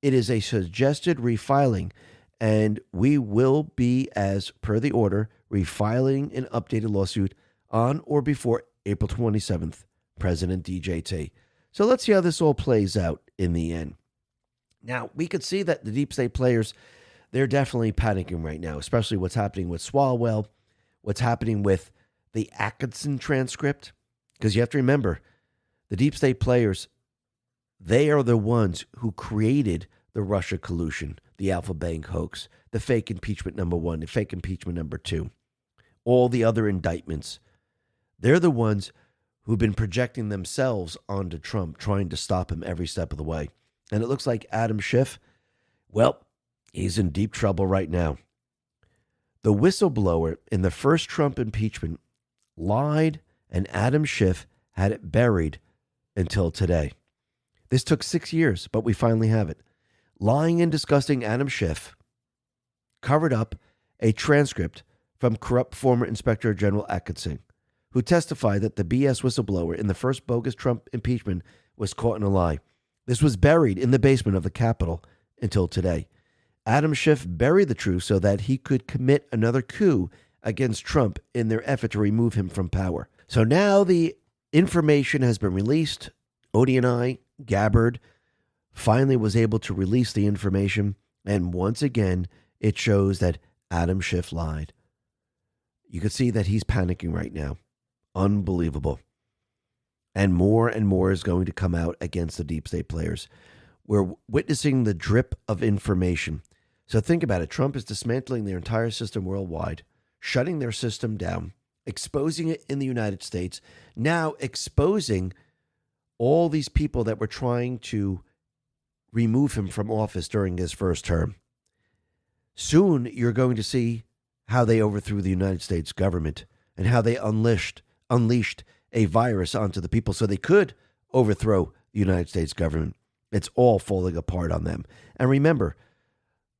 It is a suggested refiling, and we will be, as per the order, refiling an updated lawsuit on or before April 27th, President DJT. So let's see how this all plays out in the end. Now, we could see that the deep state players, they're definitely panicking right now, especially what's happening with Swalwell, what's happening with the Atkinson transcript. Because you have to remember, the deep state players, they are the ones who created the Russia collusion, the Alpha Bank hoax, the fake impeachment number 1, the fake impeachment number 2, all the other indictments. They're the ones who've been projecting themselves onto Trump, trying to stop him every step of the way. And it looks like Adam Schiff, well, he's in deep trouble right now. The whistleblower in the first Trump impeachment lied, and Adam Schiff had it buried until today. This took 6 years, but we finally have it. Lying and disgusting Adam Schiff covered up a transcript from corrupt former Inspector General Atkinson, who testified that the BS whistleblower in the first bogus Trump impeachment was caught in a lie. This was buried in the basement of the Capitol until today. Adam Schiff buried the truth so that he could commit another coup against Trump in their effort to remove him from power. So now the information has been released. ODNI, Gabbard, finally was able to release the information. And once again, it shows that Adam Schiff lied. You can see that he's panicking right now. Unbelievable. And more is going to come out against the deep state players. We're witnessing the drip of information. So think about it. Trump is dismantling their entire system worldwide, shutting their system down, exposing it in the United States, now exposing all these people that were trying to remove him from office during his first term. Soon you're going to see how they overthrew the United States government and how they unleashed a virus onto the people so they could overthrow the United States government. It's all falling apart on them. And remember,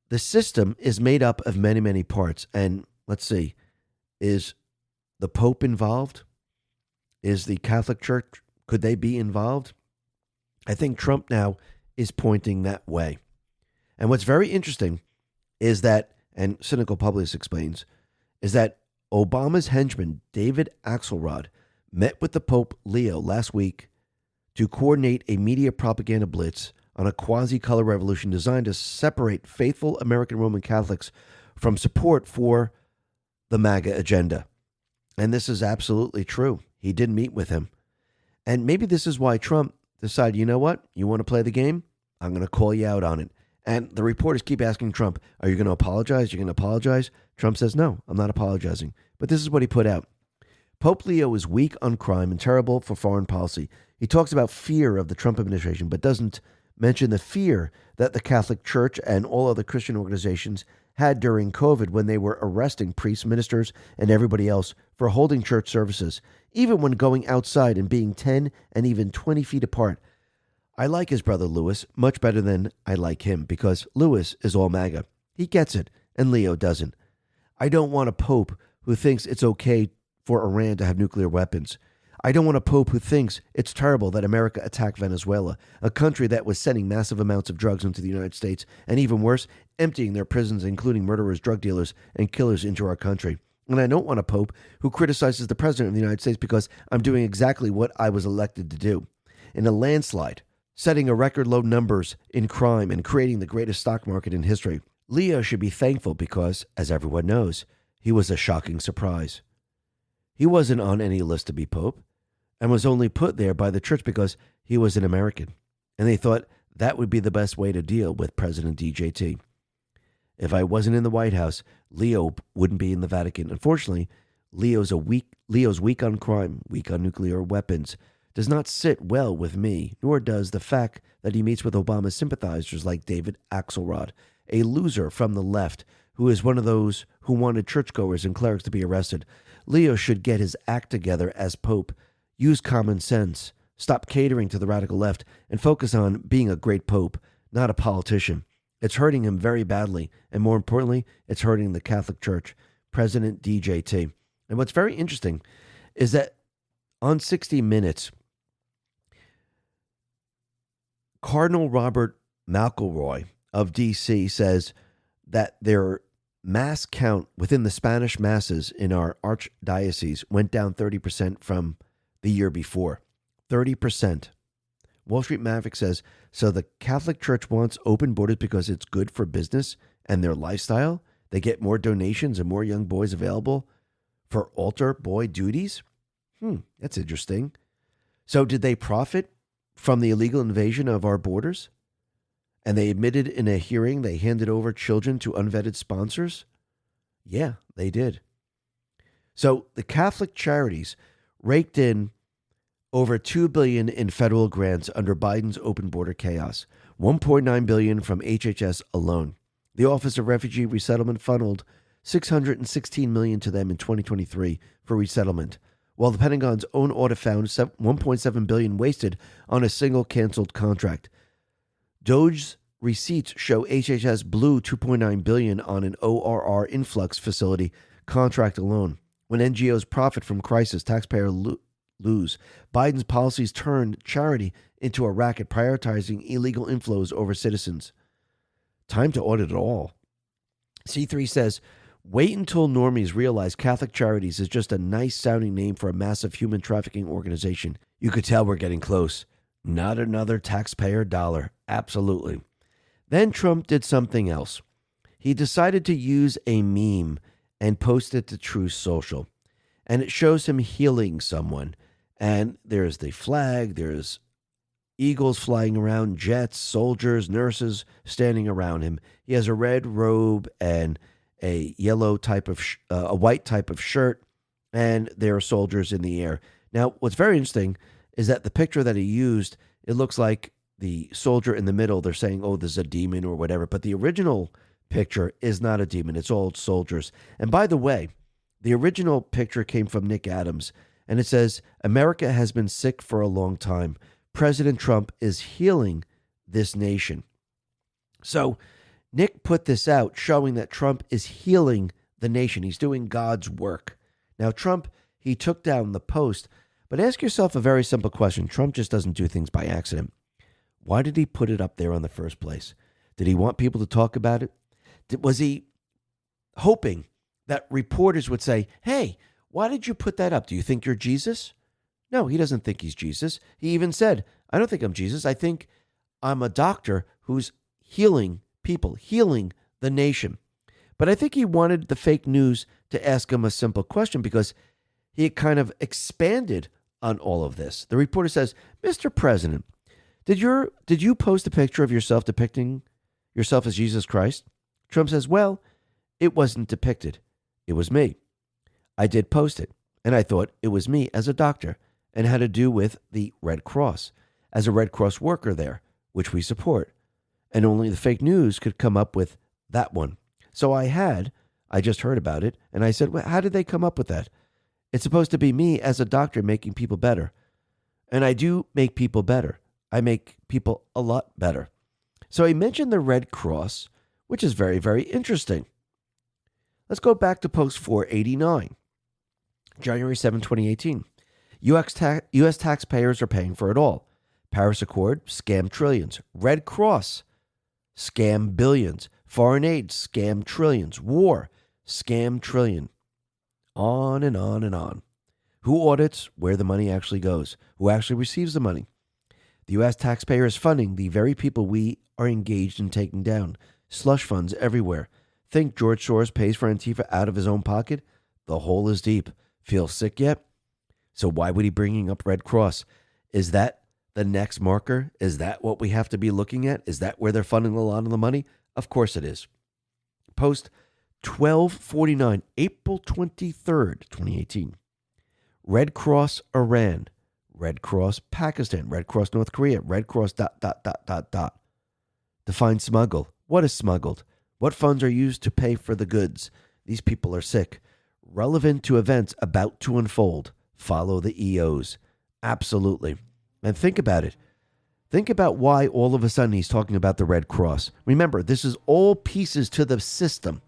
the system is made up of many, many parts. And let's see, is the Pope involved? Is the Catholic Church, could they be involved? I think Trump now is pointing that way. And what's very interesting is that, and Cynical Publicist explains, is that Obama's henchman, David Axelrod, met with the Pope Leo last week to coordinate a media propaganda blitz on a quasi-color revolution designed to separate faithful American Roman Catholics from support for the MAGA agenda. And this is absolutely true. He did meet with him. And maybe this is why Trump decided, you know what? You want to play the game? I'm going to call you out on it. And the reporters keep asking Trump, are you going to apologize? You're going to apologize? Trump says, no, I'm not apologizing. But this is what he put out. Pope Leo is weak on crime and terrible for foreign policy. He talks about fear of the Trump administration, but doesn't mention the fear that the Catholic Church and all other Christian organizations had during COVID when they were arresting priests, ministers, and everybody else for holding church services, even when going outside and being 10 and even 20 feet apart. I like his brother Louis much better than I like him because Louis is all MAGA. He gets it, and Leo doesn't. I don't want a pope who thinks it's okay for Iran to have nuclear weapons. I don't want a pope who thinks it's terrible that America attacked Venezuela, a country that was sending massive amounts of drugs into the United States, and even worse, emptying their prisons, including murderers, drug dealers, and killers into our country. And I don't want a pope who criticizes the president of the United States because I'm doing exactly what I was elected to do. In a landslide, setting a record low numbers in crime and creating the greatest stock market in history, Leo should be thankful because, as everyone knows, he was a shocking surprise. He wasn't on any list to be pope and was only put there by the church because he was an American. And they thought that would be the best way to deal with President DJT. If I wasn't in the White House, Leo wouldn't be in the Vatican. Unfortunately, Leo's weak on crime, weak on nuclear weapons, does not sit well with me, nor does the fact that he meets with Obama's sympathizers like David Axelrod, a loser from the left who is one of those who wanted churchgoers and clerics to be arrested. Leo should get his act together as Pope, use common sense, stop catering to the radical left, and focus on being a great Pope, not a politician. It's hurting him very badly. And more importantly, it's hurting the Catholic Church, President DJT. And what's very interesting is that on 60 Minutes, Cardinal Robert McElroy of D.C. says that their mass count within the Spanish masses in our archdiocese went down 30% from the year before. 30%. Wall Street Maverick says, so the Catholic Church wants open borders because it's good for business and their lifestyle? They get more donations and more young boys available for altar boy duties? That's interesting. So did they profit from the illegal invasion of our borders? And they admitted in a hearing they handed over children to unvetted sponsors? Yeah, they did. So the Catholic charities raked in over $2 billion in federal grants under Biden's open border chaos, $1.9 billion from HHS alone. The Office of Refugee Resettlement funneled $616 million to them in 2023 for resettlement, while the Pentagon's own audit found $1.7 billion wasted on a single canceled contract. DOG's receipts show HHS blew $2.9 billion on an ORR influx facility contract alone. When NGOs profit from crisis, taxpayers lose. Biden's policies turned charity into a racket, prioritizing illegal inflows over citizens. Time to audit it all. C3 says, wait until normies realize Catholic Charities is just a nice-sounding name for a massive human trafficking organization. You could tell we're getting close. Not another taxpayer dollar. Absolutely. Then Trump did something else. He decided to use a meme and post it to Truth Social. And it shows him healing someone. And there's the flag, there's eagles flying around, jets, soldiers, nurses standing around him. He has a red robe and a yellow type of, a white type of shirt, and there are soldiers in the air. Now, what's very interesting is that the picture that he used, it looks like the soldier in the middle, they're saying, oh, there's a demon or whatever. But the original picture is not a demon. It's all soldiers. And by the way, the original picture came from Nick Adams, and it says, America has been sick for a long time. President Trump is healing this nation. So Nick put this out showing that Trump is healing the nation. He's doing God's work. Now, Trump, he took down the post, but ask yourself a very simple question. Trump just doesn't do things by accident. Why did he put it up there in the first place? Did he want people to talk about it? Was he hoping that reporters would say, hey, why did you put that up? Do you think you're Jesus? No, he doesn't think he's Jesus. He even said, I don't think I'm Jesus. I think I'm a doctor who's healing people, healing the nation. But I think he wanted the fake news to ask him a simple question because he kind of expanded on all of this. The reporter says, Mr. President, did you post a picture of yourself depicting yourself as Jesus Christ? Trump says, well, it wasn't depicted. It was me. I did post it, and I thought it was me as a doctor and had to do with the Red Cross, as a Red Cross worker there, which we support. And only the fake news could come up with that one. So I just heard about it, and I said, well, how did they come up with that? It's supposed to be me as a doctor making people better. And I do make people better. I make people a lot better. So he mentioned the Red Cross, which is very, very interesting. Let's go back to post 489, January 7, 2018. U.S. taxpayers are paying for it all. Paris Accord, scam trillions. Red Cross, scam billions. Foreign aid, scam trillions. War, scam trillion. On and on and on. Who audits where the money actually goes? Who actually receives the money? The U.S. taxpayer is funding the very people we are engaged in taking down. Slush funds everywhere. Think George Soros pays for Antifa out of his own pocket? The hole is deep. Feel sick yet? So why would he bringing up Red Cross? Is that the next marker? Is that what we have to be looking at? Is that where they're funding a lot of the money? Of course it is. Post 1249, April 23rd, 2018. Red Cross Iran, Red Cross Pakistan, Red Cross North Korea, Red Cross ... Define smuggle. What is smuggled? What funds are used to pay for the goods? These people are sick. Relevant to events about to unfold. Follow the EOs. Absolutely. And think about it. Think about why all of a sudden he's talking about the Red Cross. Remember, this is all pieces to the system.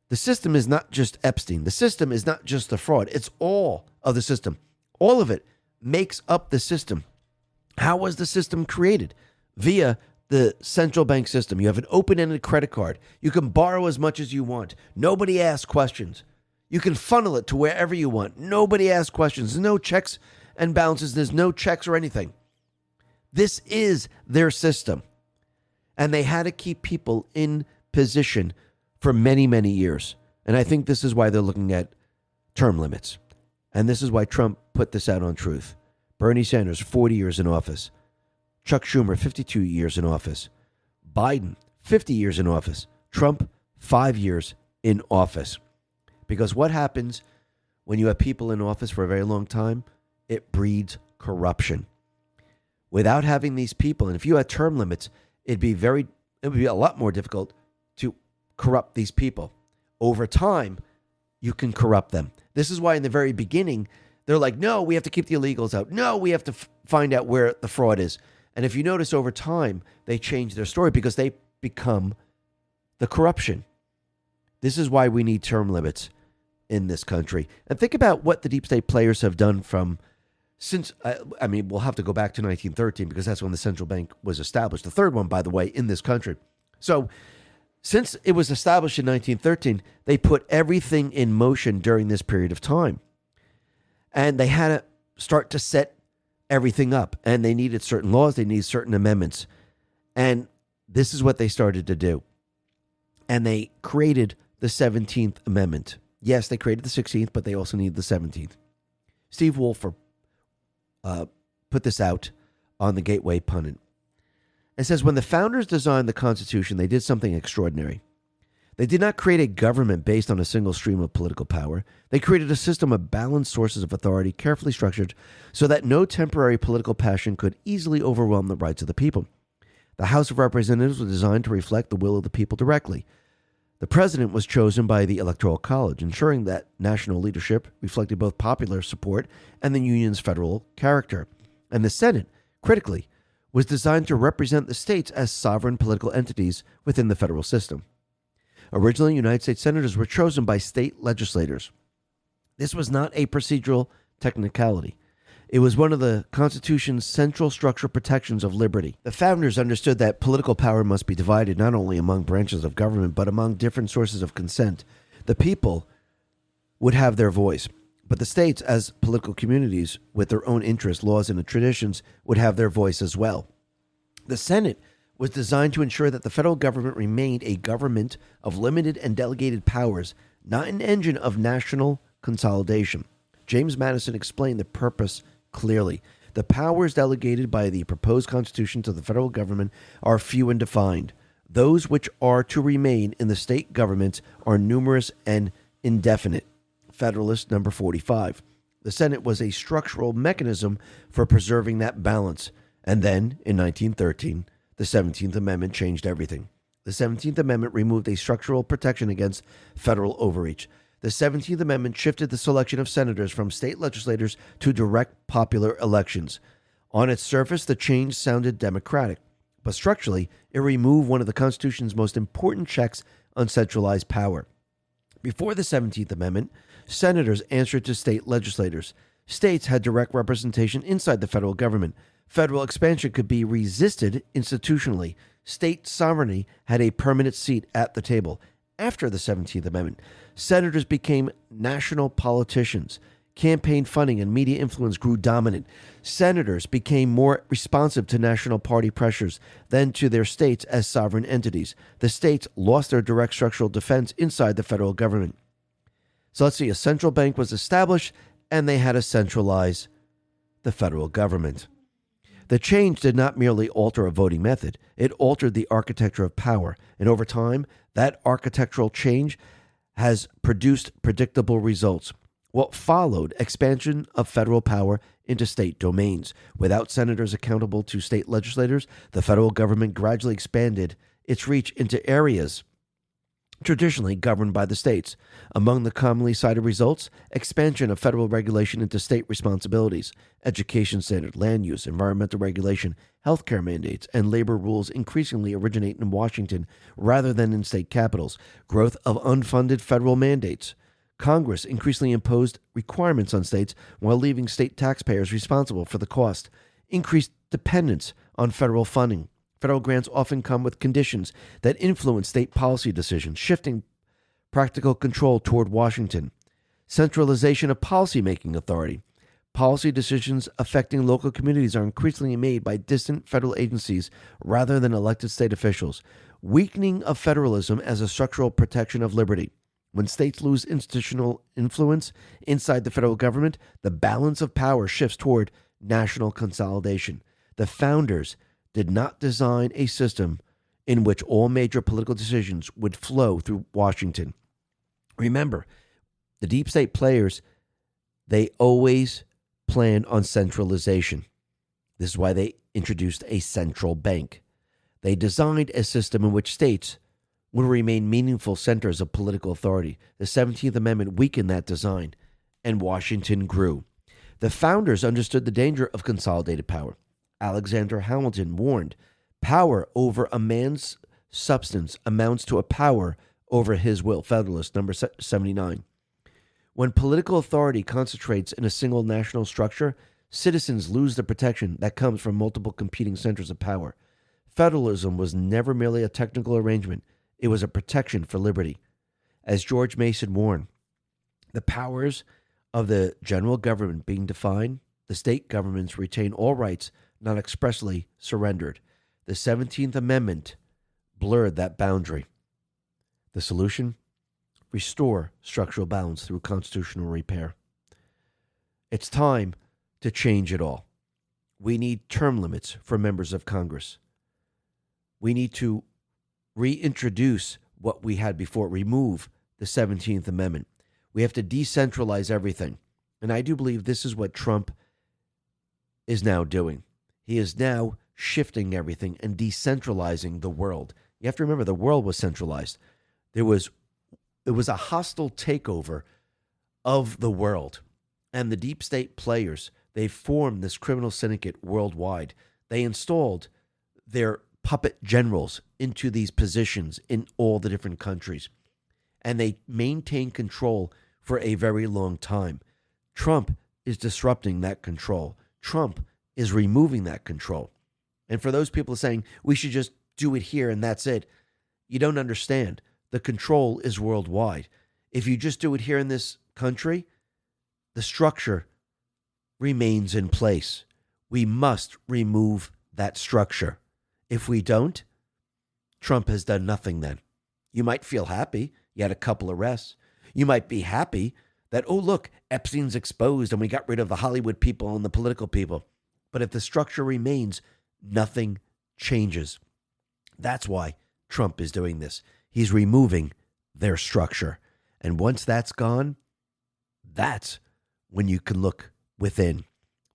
The system is not just Epstein. The system is not just the fraud. It's all of the system. All of it makes up the system. How was the system created? Via the central bank system. You have an open-ended credit card. You can borrow as much as you want. Nobody asks questions. You can funnel it to wherever you want. Nobody asks questions. There's no checks and balances. There's no checks or anything. This is their system. And they had to keep people in position for many, many years. And I think this is why they're looking at term limits. And this is why Trump put this out on Truth. Bernie Sanders, 40 years in office. Chuck Schumer, 52 years in office. Biden, 50 years in office. Trump, 5 years in office. Because what happens when you have people in office for a very long time? It breeds corruption. Without having these people, and if you had term limits, it would be a lot more difficult to corrupt these people. Over time, you can corrupt them. This is why in the very beginning, they're like, no, we have to keep the illegals out. No, we have to find out where the fraud is. And if you notice over time, they change their story because they become the corruption. This is why we need term limits in this country. And think about what the deep state players have done we'll have to go back to 1913 because that's when the central bank was established. The third one, by the way, in this country. So since it was established in 1913, they put everything in motion during this period of time. And they had to start to set everything up. And they needed certain laws. They needed certain amendments. And this is what they started to do. And they created the 17th Amendment. Yes, they created the 16th, but they also needed the 17th. Steve Wolfer put this out on the Gateway Pundit. It says, when the founders designed the Constitution, they did something extraordinary. They did not create a government based on a single stream of political power. They created a system of balanced sources of authority, carefully structured, so that no temporary political passion could easily overwhelm the rights of the people. The House of Representatives was designed to reflect the will of the people directly. The president was chosen by the Electoral College, ensuring that national leadership reflected both popular support and the Union's federal character. And the Senate, critically, was designed to represent the states as sovereign political entities within the federal system. Originally, United States senators were chosen by state legislators. This was not a procedural technicality. It was one of the Constitution's central structural protections of liberty. The founders understood that political power must be divided not only among branches of government, but among different sources of consent. The people would have their voice, but the states, as political communities with their own interests, laws, and traditions, would have their voice as well. The Senate was designed to ensure that the federal government remained a government of limited and delegated powers, not an engine of national consolidation. James Madison explained the purpose clearly. The powers delegated by the proposed Constitution to the federal government are few and defined. Those which are to remain in the state governments are numerous and indefinite. Federalist number 45. The Senate was a structural mechanism for preserving that balance. And then, in 1913, the 17th Amendment changed everything. The 17th Amendment removed a structural protection against federal overreach. The 17th Amendment shifted the selection of senators from state legislators to direct popular elections. On its surface, the change sounded democratic, but structurally, it removed one of the Constitution's most important checks on centralized power. Before the 17th Amendment, senators answered to state legislators. States had direct representation inside the federal government. Federal expansion could be resisted institutionally. State sovereignty had a permanent seat at the table. After the 17th Amendment, senators became national politicians. Campaign funding and media influence grew dominant. Senators became more responsive to national party pressures than to their states as sovereign entities. The states lost their direct structural defense inside the federal government. So let's see, a central bank was established, and they had to centralize the federal government. The change did not merely alter a voting method, it altered the architecture of power. And over time, that architectural change has produced predictable results. What followed? Expansion of federal power into state domains. Without senators accountable to state legislators, the federal government gradually expanded its reach into areas traditionally governed by the states. Among the commonly cited results, expansion of federal regulation into state responsibilities, education standard, land use, environmental regulation, healthcare mandates, and labor rules increasingly originate in Washington rather than in state capitals, growth of unfunded federal mandates. Congress increasingly imposed requirements on states while leaving state taxpayers responsible for the cost. Increased dependence on federal funding. Federal grants often come with conditions that influence state policy decisions, shifting practical control toward Washington. Centralization of policymaking authority. Policy decisions affecting local communities are increasingly made by distant federal agencies rather than elected state officials. Weakening of federalism as a structural protection of liberty. When states lose institutional influence inside the federal government, the balance of power shifts toward national consolidation. The founders did not design a system in which all major political decisions would flow through Washington. Remember, the deep state players, they always plan on centralization. This is why they introduced a central bank. They designed a system in which states would remain meaningful centers of political authority. The 17th Amendment weakened that design, and Washington grew. The founders understood the danger of consolidated power. Alexander Hamilton warned, power over a man's substance amounts to a power over his will. Federalist, number 79. When political authority concentrates in a single national structure, citizens lose the protection that comes from multiple competing centers of power. Federalism was never merely a technical arrangement. It was a protection for liberty. As George Mason warned, the powers of the general government being defined, the state governments retain all rights not expressly surrendered. The 17th Amendment blurred that boundary. The solution? Restore structural balance through constitutional repair. It's time to change it all. We need term limits for members of Congress. We need to reintroduce what we had before, remove the 17th Amendment. We have to decentralize everything. And I do believe this is what Trump is now doing. He is now shifting everything and decentralizing the world. You have to remember, the world was centralized. It was a hostile takeover of the world. And the deep state players, they formed this criminal syndicate worldwide. They installed their puppet generals into these positions in all the different countries. And they maintained control for a very long time. Trump is disrupting that control. Trump is removing that control. And for those people saying we should just do it here and that's it, you don't understand. The control is worldwide. If you just do it here in this country, the structure remains in place. We must remove that structure. If we don't, Trump has done nothing then. You might feel happy. You had a couple arrests. You might be happy that, oh, look, Epstein's exposed and we got rid of the Hollywood people and the political people. But if the structure remains, nothing changes. That's why Trump is doing this. He's removing their structure. And once that's gone, that's when you can look within.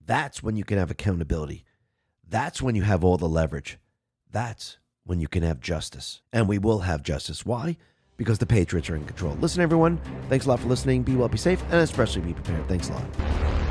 That's when you can have accountability. That's when you have all the leverage. That's when you can have justice. And we will have justice. Why? Because the patriots are in control. Listen, everyone, thanks a lot for listening. Be well, be safe, and especially be prepared. Thanks a lot.